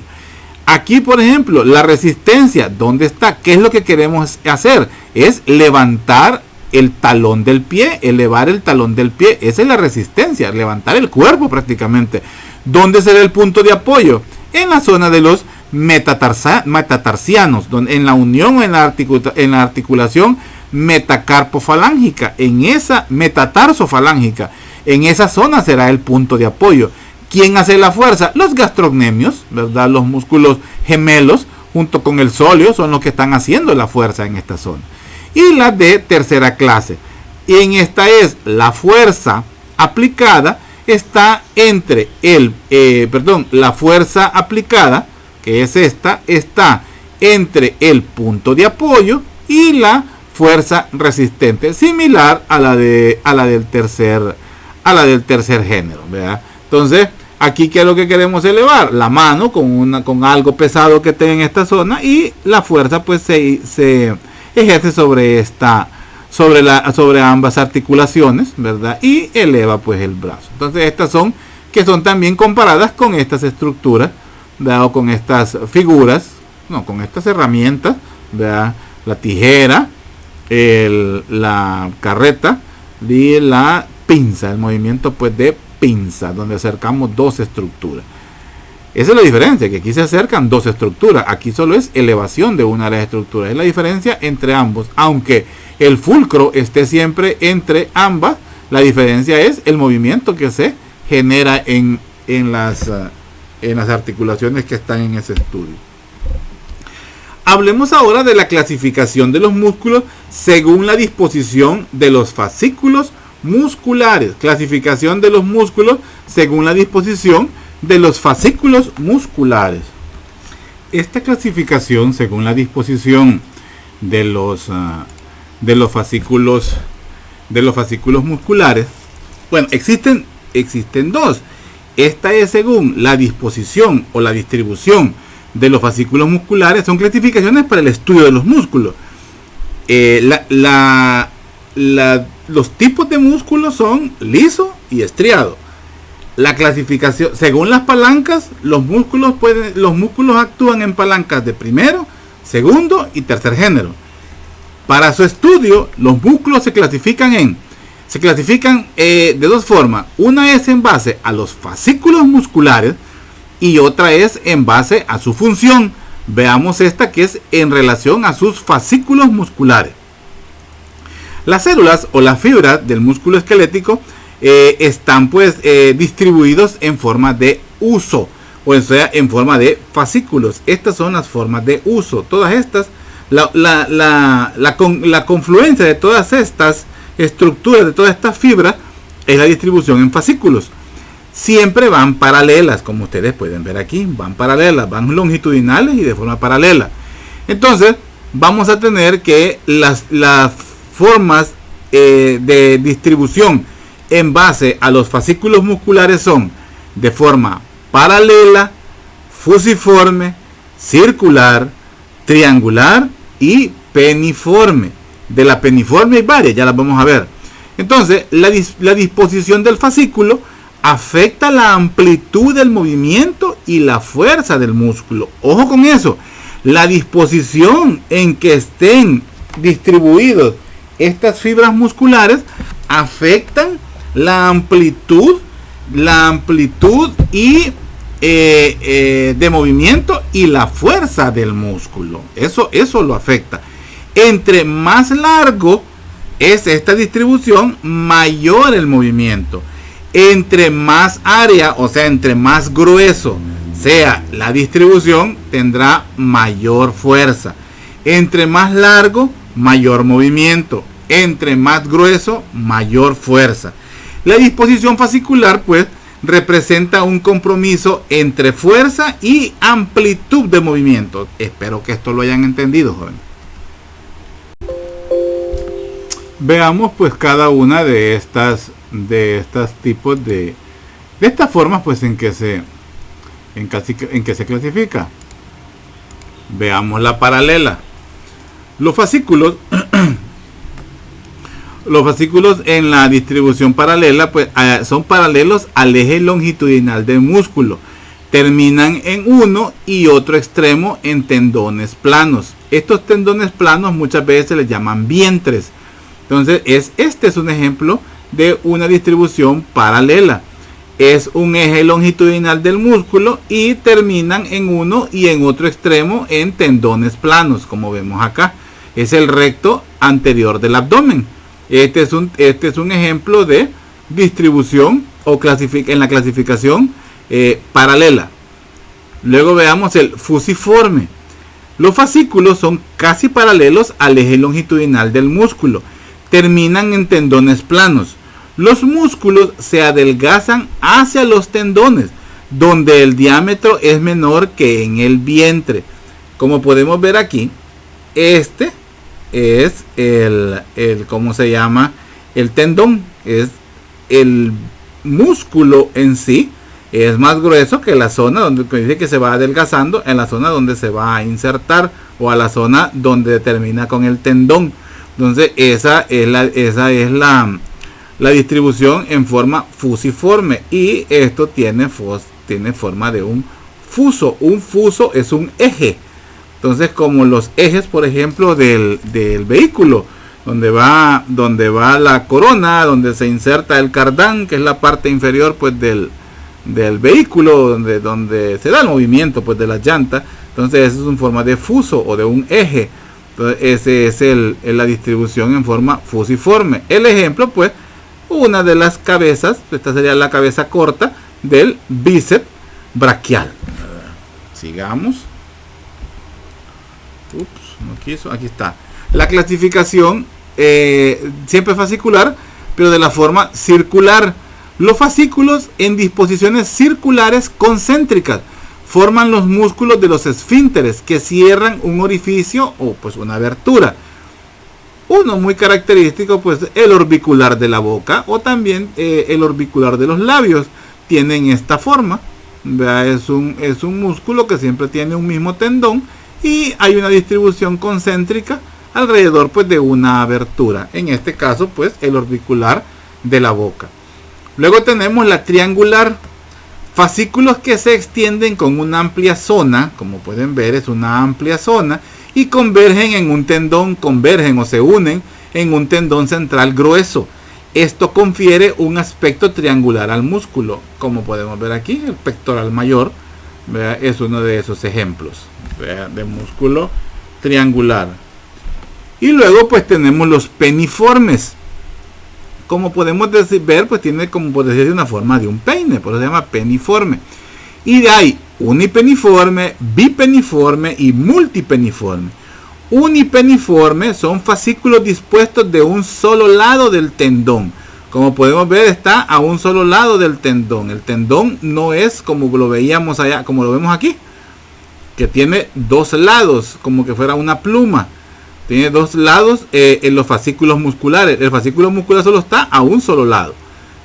Aquí, por ejemplo, la resistencia, ¿dónde está? ¿Qué es lo que queremos hacer? Es levantar el talón del pie, elevar el talón del pie. Esa es la resistencia, levantar el cuerpo prácticamente. ¿Dónde será el punto de apoyo? En la zona de los metatarsianos, en la unión o en la articulación metacarpofalángica, en esa metatarsofalángica, en esa zona será el punto de apoyo. ¿Quién hace la fuerza? Los gastrocnemios, ¿verdad? Los músculos gemelos junto con el sóleo son los que están haciendo la fuerza en esta zona. Y la de tercera clase. Y en esta es la fuerza aplicada, está entre la fuerza aplicada, que es esta, está entre el punto de apoyo y la fuerza resistente, similar a la del tercer género, ¿verdad? Entonces, aquí ¿qué es lo que queremos elevar? La mano con algo pesado que esté en esta zona y la fuerza pues se ejerce sobre ambas articulaciones, ¿verdad? Y eleva pues el brazo. Entonces estas son también comparadas con estas estructuras, ¿verdad? O con estas figuras, con estas herramientas, ¿verdad? La tijera, la carreta y la pinza, el movimiento pues de pinza, donde acercamos dos estructuras. Esa es la diferencia, que aquí se acercan dos estructuras, aquí solo es elevación de una de las estructuras. Es la diferencia entre ambos, aunque el fulcro esté siempre entre ambas, la diferencia es el movimiento que se genera en las articulaciones que están en ese estudio. Hablemos ahora de la clasificación de los músculos según la disposición de los fascículos musculares. Clasificación de los músculos según la disposición de los fascículos musculares. Esta clasificación según la disposición de los fascículos musculares, bueno, existen dos. Esta es según la disposición o la distribución de los fascículos musculares. Son clasificaciones para el estudio de los músculos. Los tipos de músculos son liso y estriado. La clasificación según las palancas, los músculos actúan en palancas de primero, segundo y tercer género. Para su estudio, los músculos se clasifican de dos formas. Una es en base a los fascículos musculares y otra es en base a su función. Veamos esta, que es en relación a sus fascículos musculares. Las células o las fibras del músculo esquelético están distribuidos en forma de uso, o sea, en forma de fascículos. Estas son las formas de uso. Todas estas, la confluencia de todas estas estructuras, de todas estas fibras, es la distribución en fascículos. Siempre van paralelas, como ustedes pueden ver aquí, van paralelas, van longitudinales y de forma paralela. Entonces, vamos a tener que las formas de distribución en base a los fascículos musculares son de forma paralela, fusiforme, circular, triangular y peniforme. De la peniforme hay varias, ya las vamos a ver. Entonces, la disposición del fascículo afecta la amplitud del movimiento y la fuerza del músculo. Ojo con eso. La disposición en que estén distribuidos estas fibras musculares afectan la amplitud y de movimiento y la fuerza del músculo. Eso lo afecta. Entre más largo es esta distribución, mayor el movimiento. Entre más área, o sea, entre más grueso sea la distribución, tendrá mayor fuerza. Entre más largo, mayor movimiento. Entre más grueso, mayor fuerza. La disposición fascicular, pues, representa un compromiso entre fuerza y amplitud de movimiento. Espero que esto lo hayan entendido, jóvenes. Veamos, pues, cada una de estas tipos de estas formas, pues, en que se clasifica. Veamos la paralela. Los fascículos en la distribución paralela, pues, son paralelos al eje longitudinal del músculo. Terminan en uno y otro extremo en tendones planos. Estos tendones planos muchas veces se les llaman vientres. Entonces, este es un ejemplo de una distribución paralela. Es un eje longitudinal del músculo y terminan en uno y en otro extremo en tendones planos, como vemos acá. Es el recto anterior del abdomen. Este es un ejemplo de distribución en la clasificación paralela. Luego veamos el fusiforme. Los fascículos son casi paralelos al eje longitudinal del músculo. Terminan en tendones planos. Los músculos se adelgazan hacia los tendones, donde el diámetro es menor que en el vientre. Como podemos ver aquí, este es ¿cómo se llama? El tendón. Es el músculo en sí. Es más grueso que la zona donde dice que se va adelgazando, en la zona donde se va a insertar o a la zona donde termina con el tendón. Entonces esa es la distribución en forma fusiforme, y esto tiene forma de un fuso. Un fuso es un eje. Entonces, como los ejes, por ejemplo, del vehículo, donde va la corona, donde se inserta el cardán, que es la parte inferior, pues, del vehículo, donde se da el movimiento, pues, de las llantas. Entonces, eso es en forma de fuso o de un eje. Entonces, ese es la distribución en forma fusiforme. El ejemplo, pues, una de las cabezas, esta sería la cabeza corta del bíceps braquial. Sigamos. No quiso, aquí está. La clasificación siempre fascicular pero de la forma circular. Los fascículos en disposiciones circulares concéntricas forman los músculos de los esfínteres que cierran un orificio o pues una abertura. Uno muy característico, pues el orbicular de la boca o también el orbicular de los labios tienen esta forma. Es un músculo que siempre tiene un mismo tendón y hay una distribución concéntrica alrededor pues de una abertura. En este caso pues el orbicular de la boca. Luego tenemos la triangular, fascículos que se extienden con una amplia zona, como pueden ver es una amplia zona, y convergen en un tendón, o se unen en un tendón central grueso. Esto confiere un aspecto triangular al músculo, como podemos ver aquí, el pectoral mayor, ¿verdad? Es uno de esos ejemplos, ¿verdad?, de músculo triangular. Y luego pues tenemos los peniformes. Como podemos ver, pues tiene como por decir una forma de un peine, por eso se llama peniforme. Y hay unipeniforme, bipeniforme y multipeniforme. Unipeniforme son fascículos dispuestos de un solo lado del tendón. Como podemos ver, está a un solo lado del tendón. El tendón no es como lo veíamos allá, como lo vemos aquí, que tiene dos lados, como que fuera una pluma. Tiene dos lados en los fascículos musculares. El fascículo muscular solo está a un solo lado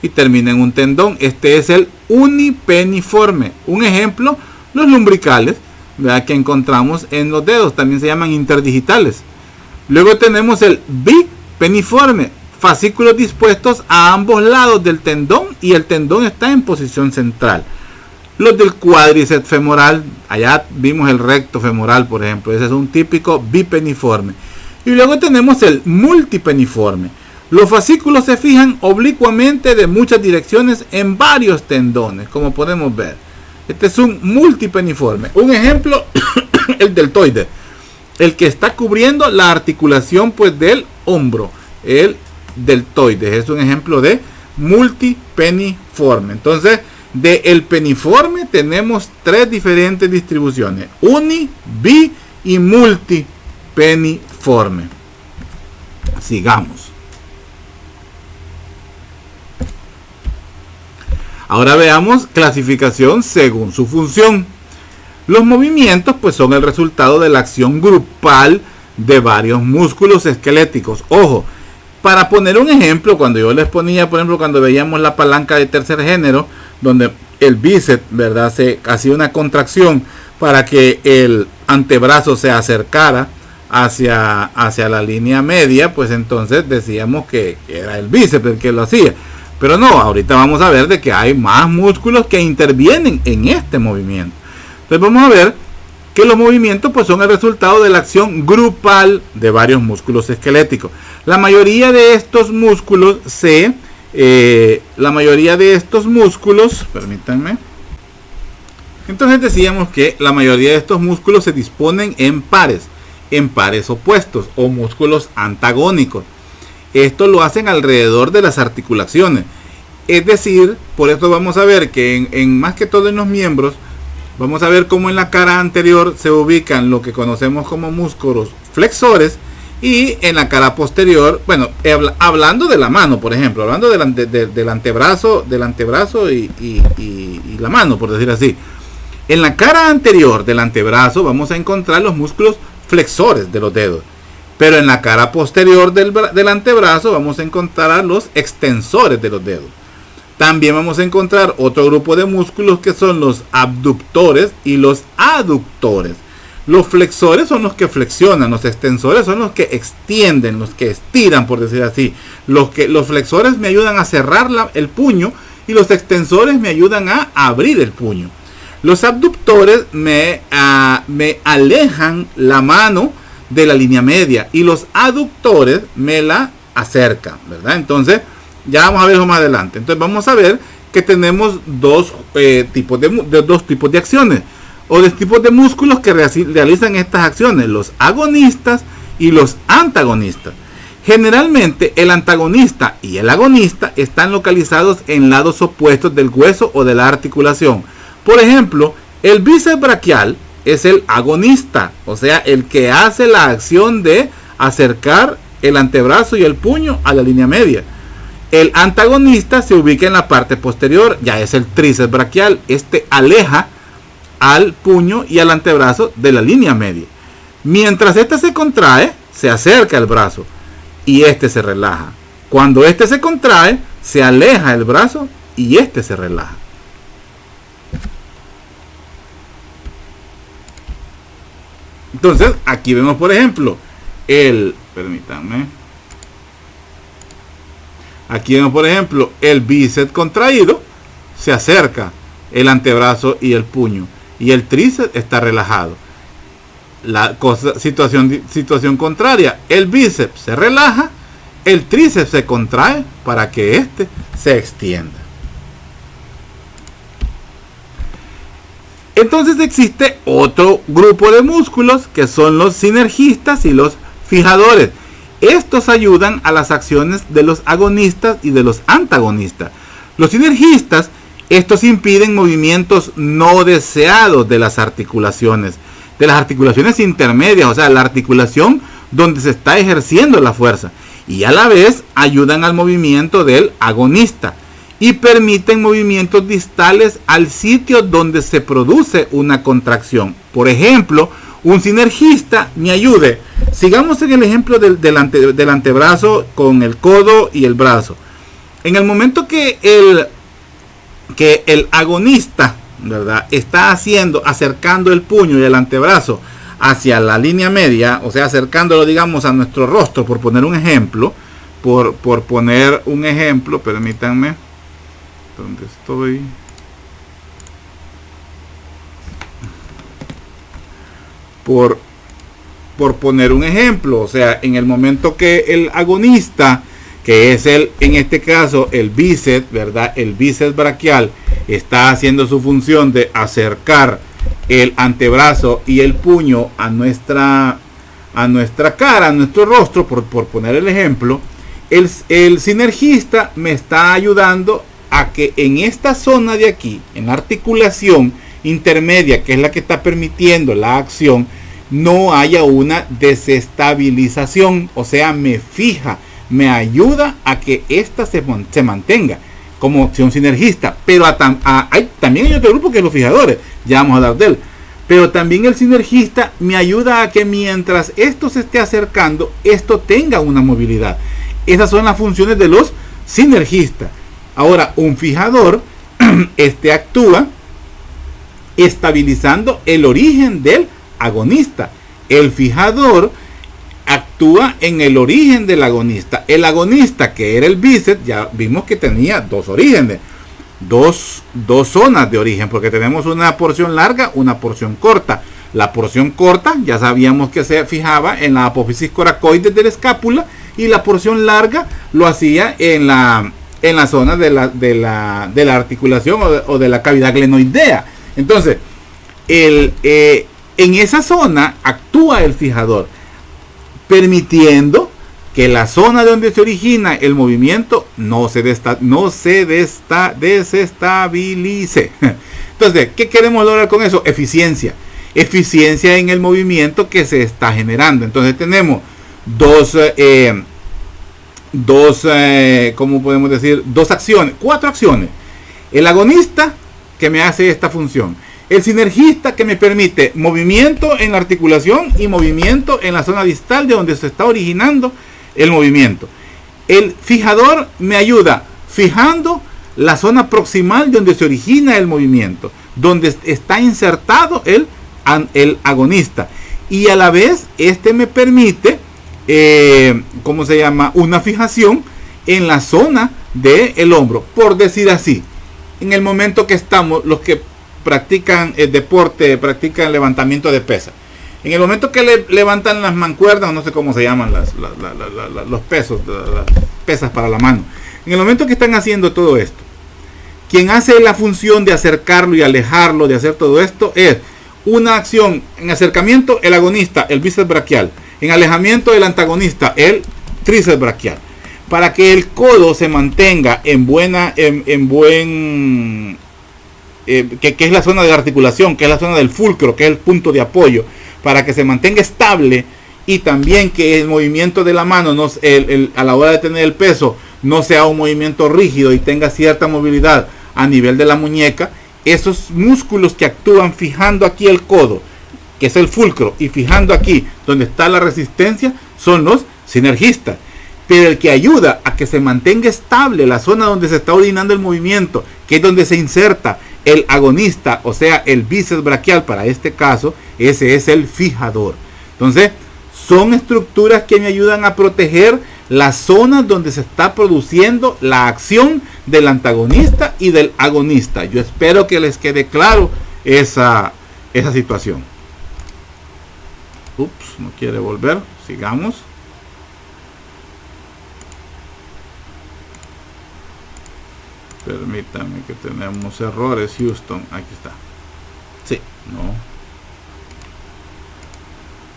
y termina en un tendón. Este es el unipeniforme. Un ejemplo, los lumbricales, ¿verdad?, que encontramos en los dedos. También se llaman interdigitales. Luego tenemos el bipeniforme. Fascículos dispuestos a ambos lados del tendón y el tendón está en posición central. Los del cuádriceps femoral, allá vimos el recto femoral, por ejemplo. Ese es un típico bipeniforme. Y luego tenemos el multipeniforme. Los fascículos se fijan oblicuamente de muchas direcciones en varios tendones, como podemos ver. Este es un multipeniforme. Un ejemplo, el deltoide, el que está cubriendo la articulación pues del hombro. El deltoide es un ejemplo de multipeniforme. Entonces, del peniforme tenemos tres diferentes distribuciones: uni, bi y multipeniforme. Sigamos. Ahora veamos clasificación según su función. Los movimientos pues son el resultado de la acción grupal de varios músculos esqueléticos. Ojo, para poner un ejemplo, cuando yo les ponía, por ejemplo, cuando veíamos la palanca de tercer género, donde el bíceps, ¿verdad?, se hacía una contracción para que el antebrazo se acercara hacia la línea media, pues entonces decíamos que era el bíceps el que lo hacía. Pero no, ahorita vamos a ver de que hay más músculos que intervienen en este movimiento. Entonces vamos a ver que los movimientos pues son el resultado de la acción grupal de varios músculos esqueléticos. La mayoría de estos músculos permítanme. Entonces decíamos que la mayoría de estos músculos se disponen en pares opuestos o músculos antagónicos. Esto lo hacen alrededor de las articulaciones. Es decir, por eso vamos a ver que en más que todo en los miembros, vamos a ver cómo en la cara anterior se ubican lo que conocemos como músculos flexores y en la cara posterior, bueno, hablando de la mano, por ejemplo, hablando del antebrazo y la mano, por decir así. En la cara anterior del antebrazo vamos a encontrar los músculos flexores de los dedos. Pero en la cara posterior del antebrazo vamos a encontrar los extensores de los dedos. También vamos a encontrar otro grupo de músculos que son los abductores y los aductores. Los flexores son los que flexionan, los extensores son los que extienden, los que estiran, por decir así. Los flexores me ayudan a cerrar el puño y los extensores me ayudan a abrir el puño. Los abductores me alejan la mano de la línea media y los aductores me la acercan, ¿verdad? Entonces ya vamos a ver eso más adelante. Entonces vamos a ver que tenemos dos tipos de acciones o de tipos de músculos que realizan estas acciones: los agonistas y los antagonistas. Generalmente el antagonista y el agonista están localizados en lados opuestos del hueso o de la articulación. Por ejemplo, el bíceps braquial es el agonista, o sea, el que hace la acción de acercar el antebrazo y el puño a la línea media. El antagonista se ubica en la parte posterior, ya es el tríceps braquial. Este aleja al puño y al antebrazo de la línea media. Mientras este se contrae, se acerca el brazo y este se relaja. Cuando este se contrae, se aleja el brazo y este se relaja. Entonces, aquí vemos, por ejemplo, permítanme. Aquí vemos, por ejemplo, el bíceps contraído, se acerca el antebrazo y el puño, y el tríceps está relajado. Situación contraria, el bíceps se relaja, el tríceps se contrae para que este se extienda. Entonces existe otro grupo de músculos que son los sinergistas y los fijadores. Estos ayudan a las acciones de los agonistas y de los antagonistas. Los sinergistas, estos impiden movimientos no deseados de las articulaciones intermedias, o sea, la articulación donde se está ejerciendo la fuerza, y a la vez ayudan al movimiento del agonista y permiten movimientos distales al sitio donde se produce una contracción. Por ejemplo, un sinergista me ayude. Sigamos en el ejemplo del antebrazo con el codo y el brazo. En el momento que el agonista, ¿verdad?, está acercando el puño y el antebrazo hacia la línea media, o sea, acercándolo, digamos, a nuestro rostro, por poner un ejemplo, permítanme, ¿dónde estoy? Por poner un ejemplo, o sea, en el momento que el agonista, que es en este caso el bíceps, ¿verdad?, el bíceps braquial, está haciendo su función de acercar el antebrazo y el puño a nuestra cara, a nuestro rostro, por poner el ejemplo, el sinergista me está ayudando a que en esta zona de aquí, en la articulación intermedia, que es la que está permitiendo la acción, no haya una desestabilización, o sea, me fija, me ayuda a que esta se mantenga como opción sinergista. Pero también hay otro grupo que es los fijadores, ya vamos a hablar de él. Pero también el sinergista me ayuda a que mientras esto se esté acercando, esto tenga una movilidad. Esas son las funciones de los sinergistas. Ahora, un fijador, actúa estabilizando el origen del agonista. El fijador actúa en el origen del agonista. El agonista, que era el bíceps, ya vimos que tenía dos orígenes, dos zonas de origen, porque tenemos una porción larga, una porción corta. La porción corta ya sabíamos que se fijaba en la apófisis coracoides de la escápula, y la porción larga lo hacía en la zona de la articulación o de la cavidad glenoidea. Entonces, en esa zona actúa el fijador, permitiendo que la zona donde se origina el movimiento no se desestabilice. Entonces, ¿qué queremos lograr con eso? Eficiencia en el movimiento que se está generando. Entonces tenemos cuatro acciones. El agonista, que me hace esta función. El sinergista, que me permite movimiento en la articulación y movimiento en la zona distal de donde se está originando el movimiento. El fijador me ayuda fijando la zona proximal donde se origina el movimiento, donde está insertado el agonista. Y a la vez, me permite, una fijación en la zona del hombro, por decir así. En el momento que estamos, los que practican el deporte, practican levantamiento de pesas, en el momento que levantan las mancuernas, no sé cómo se llaman los pesos, las pesas para la mano, en el momento que están haciendo todo esto, quien hace la función de acercarlo y alejarlo, de hacer todo esto, es una acción en acercamiento, el agonista, el bíceps braquial; en alejamiento, el antagonista, el tríceps braquial. Para que el codo se mantenga que es la zona de articulación, que es la zona del fulcro, que es el punto de apoyo, para que se mantenga estable, y también que el movimiento de la mano a la hora de tener el peso no sea un movimiento rígido y tenga cierta movilidad a nivel de la muñeca, esos músculos que actúan fijando aquí el codo, que es el fulcro, y fijando aquí donde está la resistencia, son los sinergistas. Pero el que ayuda a que se mantenga estable la zona donde se está originando el movimiento, que es donde se inserta el agonista, o sea, el bíceps braquial para este caso, ese es el fijador. Entonces, son estructuras que me ayudan a proteger las zonas donde se está produciendo la acción del antagonista y del agonista. Yo espero que les quede claro esa situación. Ups, no quiere volver. Sigamos. Permítanme, que tenemos errores, Houston. Aquí está. Sí, no.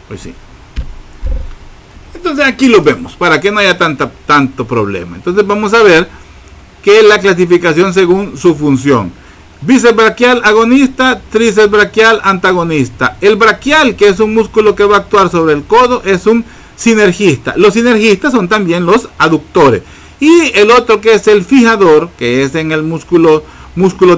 Pues sí. Entonces aquí lo vemos, para que no haya tanto problema. Entonces vamos a ver que la clasificación según su función. Bíceps braquial agonista, tríceps braquial antagonista. El braquial, que es un músculo que va a actuar sobre el codo, es un sinergista. Los sinergistas son también los aductores. Y el otro, que es el fijador, que es en el músculos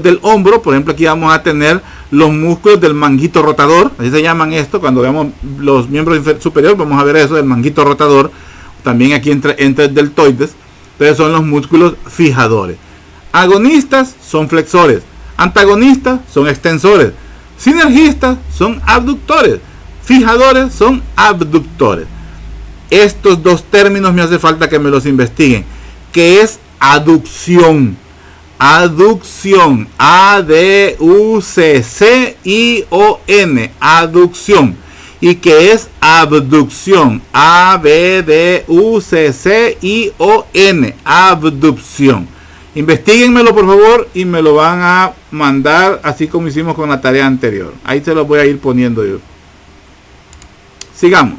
del hombro. Por ejemplo, aquí vamos a tener los músculos del manguito rotador, así se llaman esto. Cuando veamos los miembros superiores vamos a ver eso del manguito rotador. También aquí entre deltoides. Entonces son los músculos fijadores. Agonistas son flexores, antagonistas son extensores, sinergistas son abductores, fijadores son abductores. Estos dos términos me hace falta que me los investiguen. ¿Qué es aducción? Aducción, A-D-U-C-C-I-O-N, aducción. ¿Y qué es abducción? A-B-D-U-C-C-I-O-N, abducción. Investíguenmelo por favor y me lo van a mandar así como hicimos con la tarea anterior. Ahí se los voy a ir poniendo yo. Sigamos.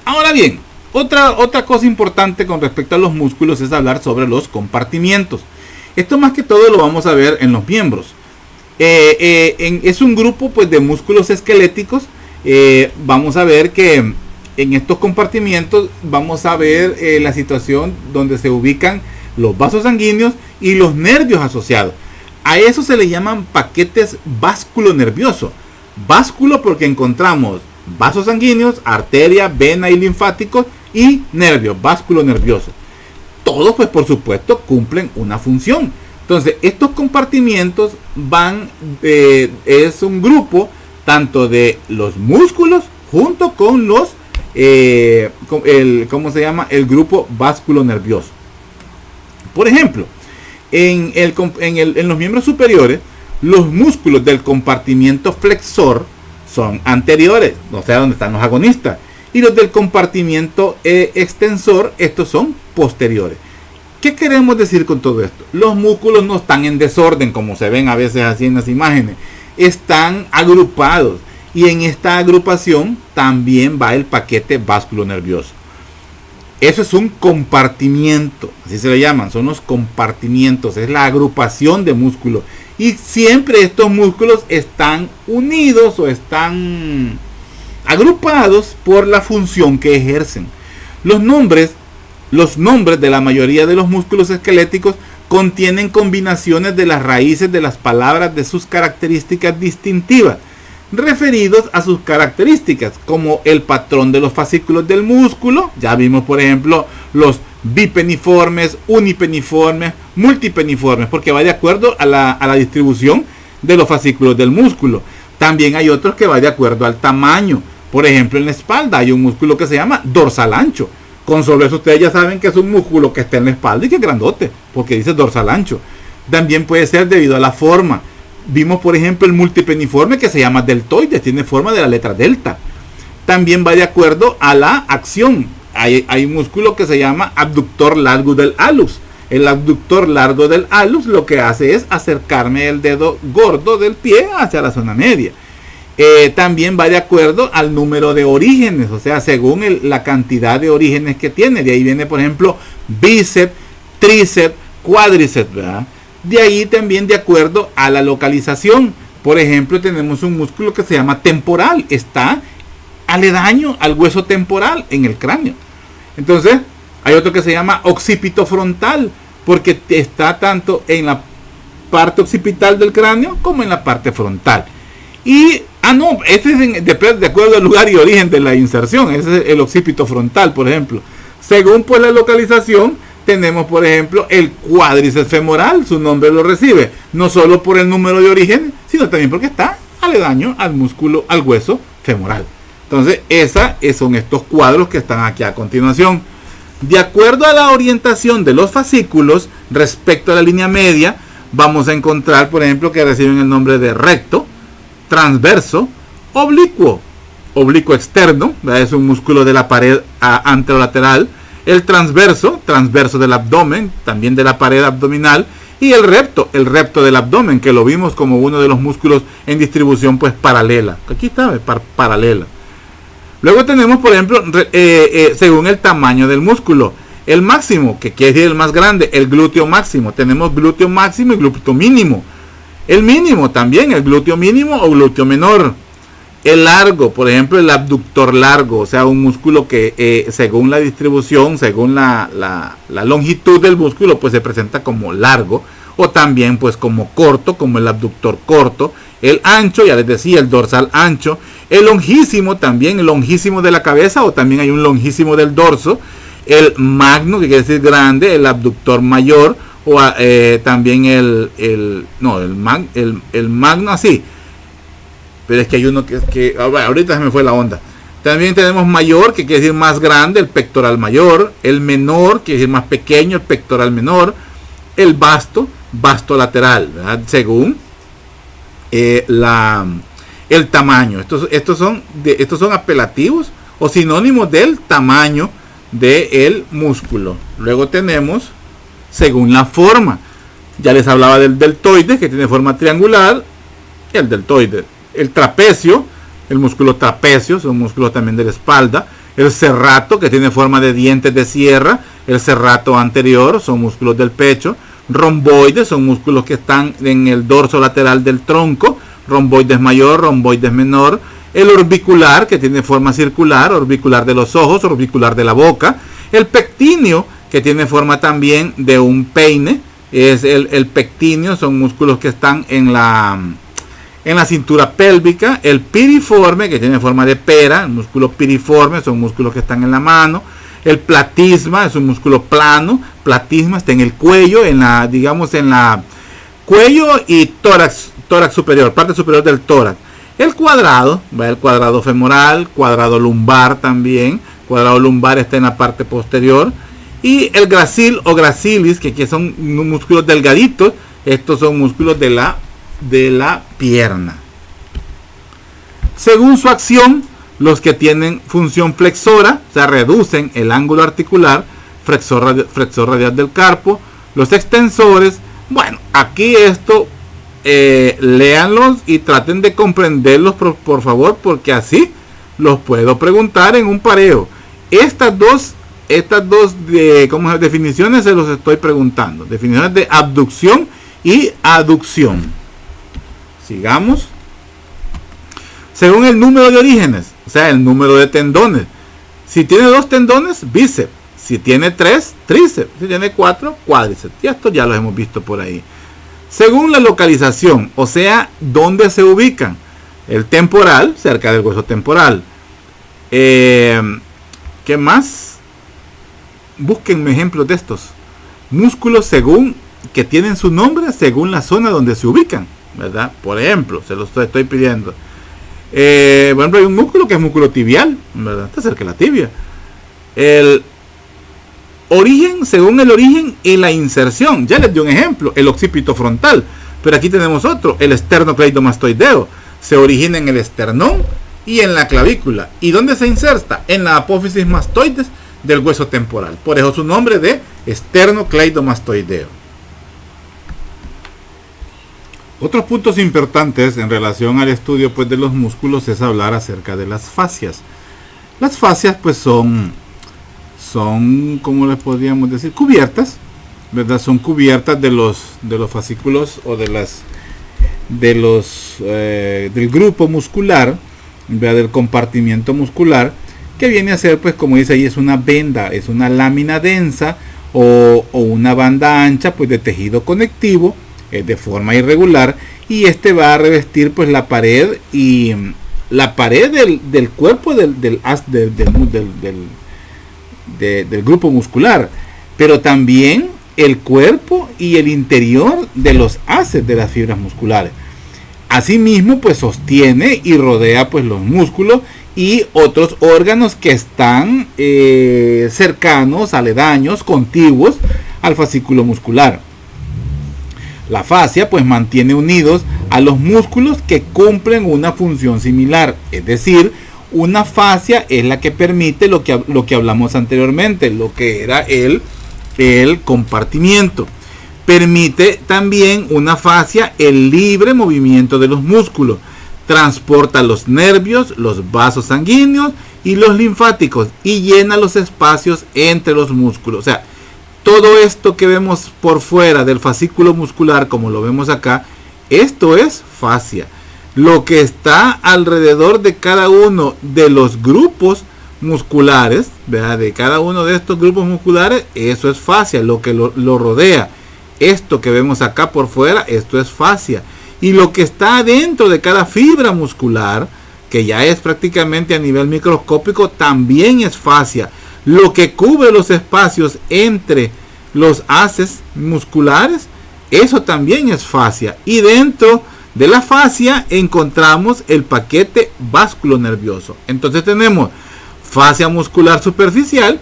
Ahora bien, otra cosa importante con respecto a los músculos es hablar sobre los compartimientos. Esto más que todo lo vamos a ver en los miembros. Es un grupo pues de músculos esqueléticos. Vamos a ver que en estos compartimientos vamos a ver la situación donde se ubican los vasos sanguíneos y los nervios asociados. A eso se le llaman paquetes vasculonerviosos. Básculo porque encontramos vasos sanguíneos, arteria, vena y linfáticos, y nervios, básculo nervioso. Todos pues por supuesto cumplen una función. Entonces estos compartimientos es un grupo tanto de los músculos junto con los ¿cómo se llama? El grupo básculo nervioso. Por ejemplo, en los miembros superiores, los músculos del compartimiento flexor son anteriores, o sea, donde están los agonistas. Y los del compartimiento extensor, estos son posteriores. ¿Qué queremos decir con todo esto? Los músculos no están en desorden, como se ven a veces así en las imágenes. Están agrupados. Y en esta agrupación también va el paquete vasculonervioso. Eso es un compartimiento, así se le llaman, son los compartimientos, es la agrupación de músculos. Y siempre estos músculos están unidos o están agrupados por la función que ejercen. Los nombres de la mayoría de los músculos esqueléticos contienen combinaciones de las raíces de las palabras de sus características distintivas, referidos a sus características, como el patrón de los fascículos del músculo. Ya vimos por ejemplo los bipeniformes, unipeniformes, multipeniformes, porque va de acuerdo a la distribución de los fascículos del músculo. También hay otros que va de acuerdo al tamaño. Por ejemplo, en la espalda hay un músculo que se llama dorsal ancho. Con solo eso ustedes ya saben que es un músculo que está en la espalda y que es grandote, porque dice dorsal ancho. También puede ser debido a la forma. Vimos por ejemplo el multipeniforme que se llama deltoides, tiene forma de la letra delta. También va de acuerdo a la acción. Hay un músculo que se llama abductor largo del hallux. El abductor largo del hallux lo que hace es acercarme el dedo gordo del pie hacia la zona media. También va de acuerdo al número de orígenes, o sea, según la cantidad de orígenes que tiene. De ahí viene, por ejemplo, bíceps, tríceps, cuádriceps, ¿verdad? De ahí también de acuerdo a la localización. Por ejemplo, tenemos un músculo que se llama temporal. Está aledaño al hueso temporal en el cráneo. Entonces, Hay otro que se llama occipito frontal, porque está tanto en la parte occipital del cráneo como en la parte frontal. Y, este es de acuerdo al lugar y origen de la inserción. Ese es el occipito frontal, por ejemplo. Según pues la localización, tenemos por ejemplo el cuádriceps femoral. Su nombre lo recibe no solo por el número de origen, sino también porque está aledaño al músculo, al hueso femoral. Entonces, son estos cuadros que están aquí a continuación. De acuerdo a la orientación de los fascículos respecto a la línea media, vamos a encontrar, por ejemplo, que reciben el nombre de recto, transverso, oblicuo. Oblicuo externo, ¿verdad? Es un músculo de la pared anterolateral. El transverso del abdomen, también de la pared abdominal. Y el recto del abdomen, que lo vimos como uno de los músculos en distribución pues paralela. Aquí está, paralela. Luego tenemos, por ejemplo, según el tamaño del músculo, el máximo, que quiere decir el más grande, el glúteo máximo. Tenemos glúteo máximo y glúteo mínimo. El mínimo también, el glúteo mínimo o glúteo menor. El largo, por ejemplo, el abductor largo, o sea, un músculo que según la distribución, según la longitud del músculo, pues se presenta como largo, o también pues como corto, como el abductor corto. El ancho, ya les decía, el dorsal ancho. El longísimo también, el longísimo de la cabeza, o también hay un longísimo del dorso. El magno, que quiere decir grande, el abductor mayor, o también el magno así. Pero es que hay uno que ahorita se me fue la onda. También tenemos mayor, que quiere decir más grande, el pectoral mayor. El menor, que quiere decir más pequeño, el pectoral menor. El vasto lateral, ¿verdad? Según el tamaño. Estos son apelativos o sinónimos del tamaño del músculo. Luego tenemos según la forma. Ya les hablaba del deltoide, que tiene forma triangular. El deltoide. El trapecio, el músculo trapecio, son músculos también de la espalda. El serrato, que tiene forma de dientes de sierra. El serrato anterior, son músculos del pecho. Romboides, son músculos que están en el dorso lateral del tronco. Romboides mayor, romboides menor. El orbicular, que tiene forma circular, orbicular de los ojos, orbicular de la boca. El pectíneo, que tiene forma también de un peine, es el pectíneo, son músculos que están en la cintura pélvica. El piriforme, que tiene forma de pera, el músculo piriforme, son músculos que están en la mano. El platisma es un músculo plano, platisma está en el cuello, en la cuello y tórax superior, parte superior del tórax. El cuadrado, el cuadrado femoral, cuadrado lumbar también, cuadrado lumbar está en la parte posterior. Y el gracil o gracilis, que son músculos delgaditos, estos son músculos de la pierna. Según su acción, los que tienen función flexora, o sea, reducen el ángulo articular, flexor radial del carpo. Los extensores, bueno, aquí esto, léanlos y traten de comprenderlos por favor, porque así los puedo preguntar en un pareo. Estas dos definiciones se los estoy preguntando. Definiciones de abducción y aducción. Sigamos. Según el número de orígenes, o sea, el número de tendones. Si tiene 2 tendones, bíceps. Si tiene 3, tríceps. Si tiene 4, cuádriceps. Y esto ya lo hemos visto por ahí. Según la localización, o sea, dónde se ubican. El temporal, cerca del hueso temporal. ¿Qué más? Búsquenme ejemplos de estos. Músculos según que tienen su nombre según la zona donde se ubican, ¿verdad? Por ejemplo, se los estoy pidiendo. Por ejemplo, hay un músculo que es músculo tibial, ¿verdad? Está cerca de la tibia. El origen, según el origen y la inserción. Ya les di un ejemplo, el occipito frontal. Pero aquí tenemos otro, el esternocleidomastoideo. Se origina en el esternón y en la clavícula. ¿Y dónde se inserta? En la apófisis mastoides del hueso temporal. Por eso su nombre de esternocleidomastoideo. Otros puntos importantes en relación al estudio pues de los músculos es hablar acerca de las fascias. Las fascias pues son como les podríamos decir, cubiertas, ¿verdad? Son cubiertas de los fascículos o del grupo muscular, ¿verdad? Del compartimiento muscular, que viene a ser, pues como dice ahí, es una venda, es una lámina densa o una banda ancha, pues de tejido conectivo, de forma irregular, y este va a revestir pues la pared y la pared del cuerpo del grupo muscular, pero también el cuerpo y el interior de los haces de las fibras musculares. Asimismo, pues sostiene y rodea pues los músculos y otros órganos que están cercanos, aledaños, contiguos al fascículo muscular. La fascia pues mantiene unidos a los músculos que cumplen una función similar, es decir, una fascia es la que permite lo que hablamos anteriormente, lo que era el compartimiento. Permite también una fascia el libre movimiento de los músculos, transporta los nervios, los vasos sanguíneos y los linfáticos y llena los espacios entre los músculos. O sea, todo esto que vemos por fuera del fascículo muscular, como lo vemos acá, esto es fascia. Lo que está alrededor de cada uno de los grupos musculares, ¿verdad? De cada uno de estos grupos musculares, eso es fascia, lo que lo rodea. Esto que vemos acá por fuera, esto es fascia. Y lo que está dentro de cada fibra muscular, que ya es prácticamente a nivel microscópico, también es fascia. Lo que cubre los espacios entre los haces musculares, eso también es fascia. Y dentro de la fascia encontramos el paquete vasculonervioso. Entonces tenemos fascia muscular superficial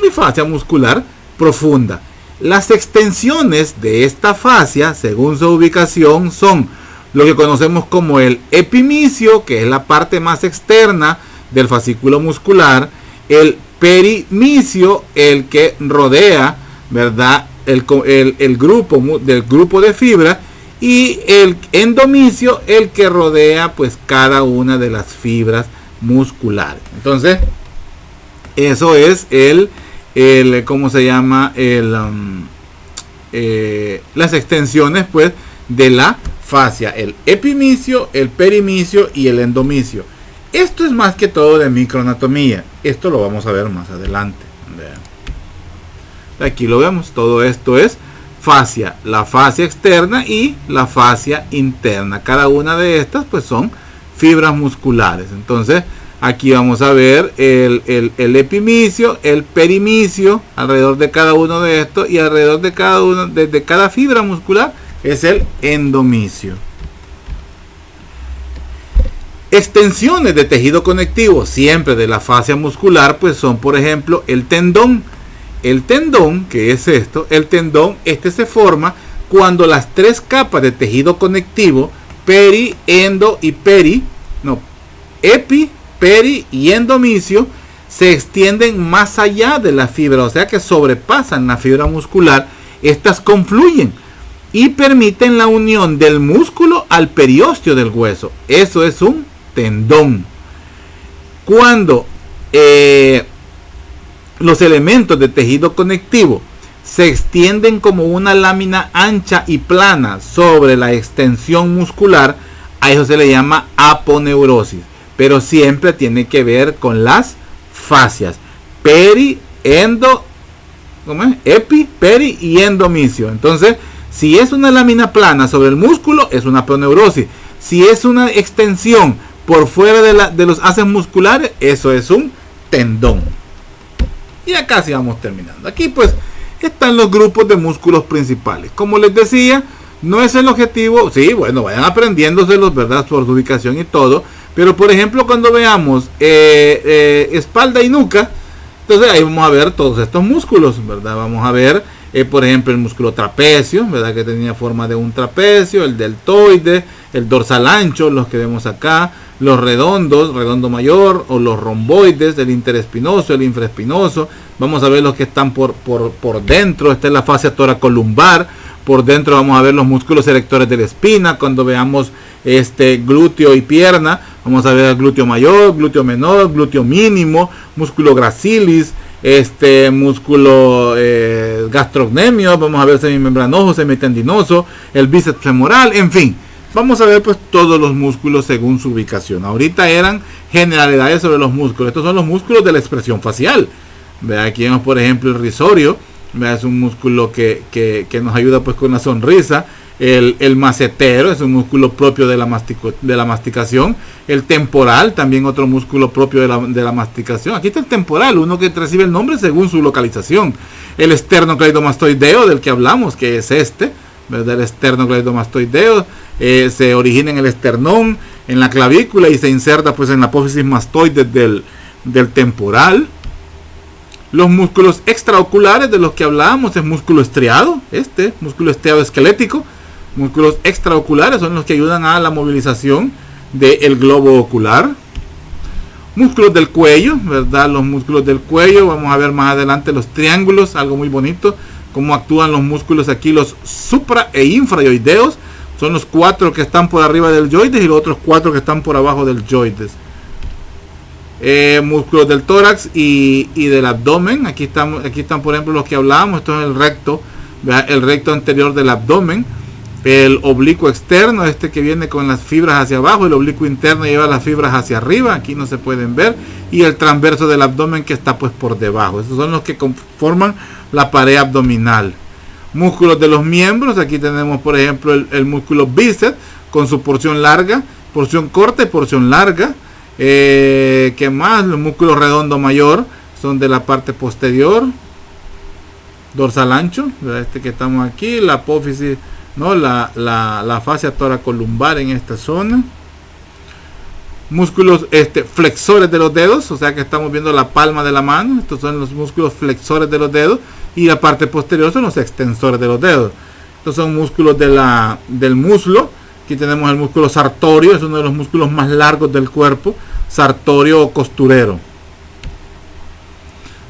y fascia muscular profunda. Las extensiones de esta fascia, según su ubicación, son lo que conocemos como el epimicio, que es la parte más externa del fascículo muscular, el perimicio, el que rodea, ¿verdad?, el grupo de fibra, y el endomicio, el que rodea pues cada una de las fibras musculares. Entonces, eso es ¿cómo se llama? Las extensiones pues de la fascia, el epimicio, el perimicio y el endomicio. Esto es más que todo de microanatomía. Esto lo vamos a ver más adelante. Aquí lo vemos, todo esto es fascia, la fascia externa y la fascia interna. Cada una de estas pues son fibras musculares. Entonces aquí vamos a ver el epimicio, el perimicio alrededor de cada uno de estos, y alrededor de cada fibra muscular es el endomicio. Extensiones de tejido conectivo siempre de la fascia muscular pues son, por ejemplo, el tendón. El tendón, que es esto, el tendón, se forma cuando las tres capas de tejido conectivo, epi, peri y endomicio, se extienden más allá de la fibra, o sea que sobrepasan la fibra muscular. Estas confluyen y permiten la unión del músculo al periósteo del hueso. Eso es un tendón. Cuando los elementos de tejido conectivo se extienden como una lámina ancha y plana sobre la extensión muscular, a eso se le llama aponeurosis, pero siempre tiene que ver con las fascias epi, peri y endomicio. Entonces, si es una lámina plana sobre el músculo, es una aponeurosis. Si es una extensión por fuera de los haces musculares, eso es un tendón. Y acá sí vamos terminando. Aquí pues están los grupos de músculos principales. Como les decía, no es el objetivo. Sí, bueno, vayan aprendiéndoselos, ¿verdad? Su ubicación y todo. Pero por ejemplo, cuando veamos espalda y nuca, entonces ahí vamos a ver todos estos músculos, ¿verdad? Vamos a ver, por ejemplo, el músculo trapecio, ¿verdad? Que tenía forma de un trapecio, el deltoide, el dorsal ancho, los que vemos acá, los redondos, redondo mayor, o los romboides, el interespinoso, el infraespinoso. Vamos a ver los que están por dentro. Esta es la fascia toracolumbar. Por dentro vamos a ver los músculos erectores de la espina. Cuando veamos glúteo y pierna, vamos a ver el glúteo mayor, glúteo menor, glúteo mínimo, músculo gracilis, músculo gastrocnemio. Vamos a ver semimembranoso, semitendinoso, el bíceps femoral, en fin. Vamos a ver pues todos los músculos según su ubicación. Ahorita eran generalidades sobre los músculos. Estos son los músculos de la expresión facial. ¿Verdad? Aquí vemos por ejemplo el risorio. ¿Verdad? Es un músculo que nos ayuda pues con la sonrisa. El macetero es un músculo propio de la masticación. El temporal, también otro músculo propio de la masticación. Aquí está el temporal, uno que recibe el nombre según su localización. El esternocleidomastoideo del que hablamos, que es este, ¿verdad? El esternocleidomastoideo se origina en el esternón, en la clavícula y se inserta pues en la apófisis mastoide del temporal. Los músculos extraoculares de los que hablábamos es músculo estriado, músculo estriado esquelético. Músculos extraoculares son los que ayudan a la movilización del globo ocular. Músculos del cuello, ¿verdad? Los músculos del cuello, vamos a ver más adelante los triángulos, algo muy bonito, cómo actúan los músculos aquí, los supra e infrayoideos, son los 4 que están por arriba del yoides y los otros 4 que están por abajo del yoides. Músculos del tórax y del abdomen, aquí están por ejemplo los que hablábamos, esto es el recto, ¿verdad? El recto anterior del abdomen. El oblicuo externo, que viene con las fibras hacia abajo, el oblicuo interno lleva las fibras hacia arriba, aquí no se pueden ver, y el transverso del abdomen que está pues por debajo. Esos son los que conforman la pared abdominal. Músculos de los miembros, aquí tenemos por ejemplo el músculo bíceps con su porción larga, porción corta y porción larga. ¿Qué más? Los músculos redondo mayor son de la parte posterior, dorsal ancho, ¿verdad? Que estamos aquí, la apófisis, ¿no? La fascia toracolumbar en esta zona. Músculos flexores de los dedos, o sea que estamos viendo la palma de la mano. Estos son los músculos flexores de los dedos. Y la parte posterior son los extensores de los dedos. Estos son músculos del muslo. Aquí tenemos el músculo sartorio, es uno de los músculos más largos del cuerpo. Sartorio o costurero.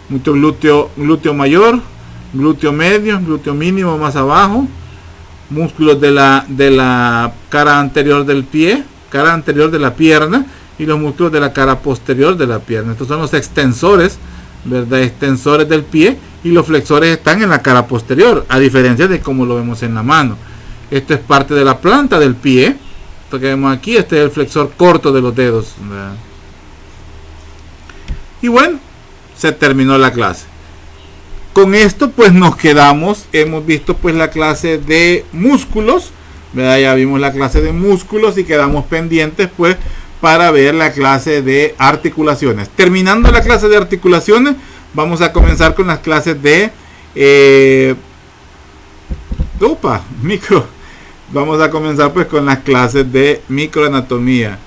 Mucho glúteo mayor, glúteo medio, glúteo mínimo más abajo. Músculos de la cara anterior del pie, cara anterior de la pierna y los músculos de la cara posterior de la pierna. Estos son los extensores, ¿verdad? Extensores del pie, y los flexores están en la cara posterior, a diferencia de como lo vemos en la mano. Esto es parte de la planta del pie. Esto que vemos aquí, este es el flexor corto de los dedos, ¿verdad? Y bueno, se terminó la clase. Con esto pues nos quedamos, hemos visto pues la clase de músculos, ¿verdad? Ya vimos la clase de músculos y quedamos pendientes pues para ver la clase de articulaciones. Terminando la clase de articulaciones, vamos a comenzar con las clases de vamos a comenzar pues con las clases de microanatomía.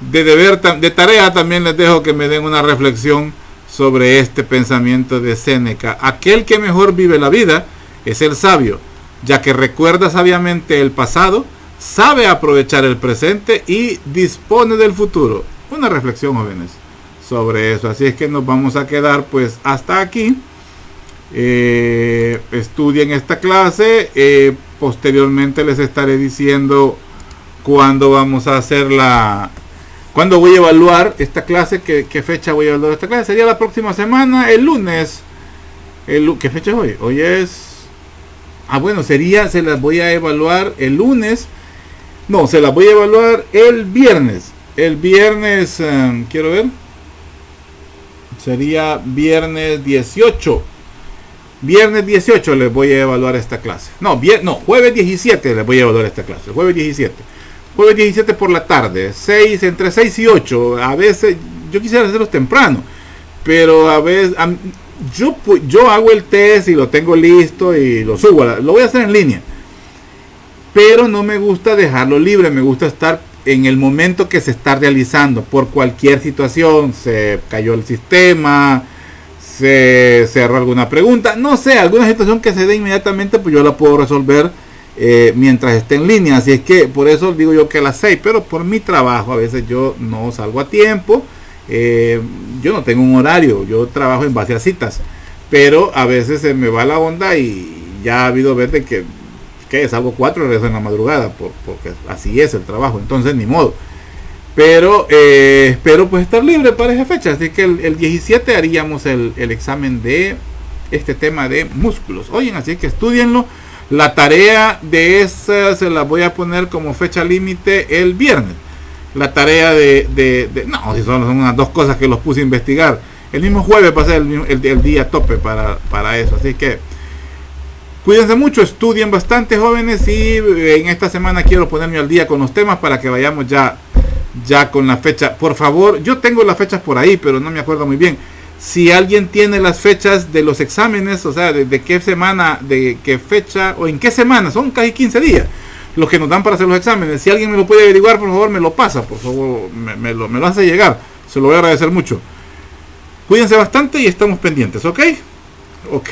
De tarea también les dejo que me den una reflexión sobre este pensamiento de Séneca. Aquel que mejor vive la vida es el sabio, ya que recuerda sabiamente el pasado, sabe aprovechar el presente y dispone del futuro. Una reflexión, jóvenes, sobre eso. Así es que nos vamos a quedar pues hasta aquí. Estudien esta clase. Posteriormente les estaré diciendo cuándo vamos a hacer cuándo voy a evaluar esta clase, qué fecha voy a evaluar esta clase. Sería la próxima semana, el lunes. ¿Qué fecha es hoy? Hoy es... se las voy a evaluar el lunes. No, se las voy a evaluar el viernes. El viernes, quiero ver. Sería viernes 18. Viernes 18 les voy a evaluar esta clase. Jueves 17 les voy a evaluar esta clase. Jueves 17. Jueves 17 por la tarde, entre 6 y 8. A veces, yo quisiera hacerlos temprano, pero a veces, yo hago el test y lo tengo listo y lo subo. Lo voy a hacer en línea. Pero no me gusta dejarlo libre, me gusta estar en el momento que se está realizando. Por cualquier situación, se cayó el sistema, se cerró alguna pregunta, no sé, alguna situación que se dé inmediatamente, pues yo la puedo resolver mientras esté en línea. Así es que por eso digo yo que a las 6, pero por mi trabajo a veces yo no salgo a tiempo. Yo no tengo un horario, yo trabajo en base a citas, pero a veces se me va la onda y ya ha habido veces que salgo 4 horas en la madrugada porque así es el trabajo, entonces ni modo. Pero espero pues estar libre para esa fecha. Así que el 17 haríamos el examen de este tema de músculos. Oigan, así que estudienlo. La tarea de esa se la voy a poner como fecha límite el viernes. La tarea no, si son unas 2 cosas que los puse a investigar. El mismo jueves va a ser el día tope para eso. Así que cuídense mucho, estudien bastante, jóvenes, y en esta semana quiero ponerme al día con los temas para que vayamos ya con la fecha. Por favor, yo tengo las fechas por ahí, pero no me acuerdo muy bien. Si alguien tiene las fechas de los exámenes, o sea, de qué semana, de qué fecha o en qué semana, son casi 15 días los que nos dan para hacer los exámenes. Si alguien me lo puede averiguar, por favor, me lo pasa, por favor, me lo hace llegar. Se lo voy a agradecer mucho. Cuídense bastante y estamos pendientes, ¿ok? Ok.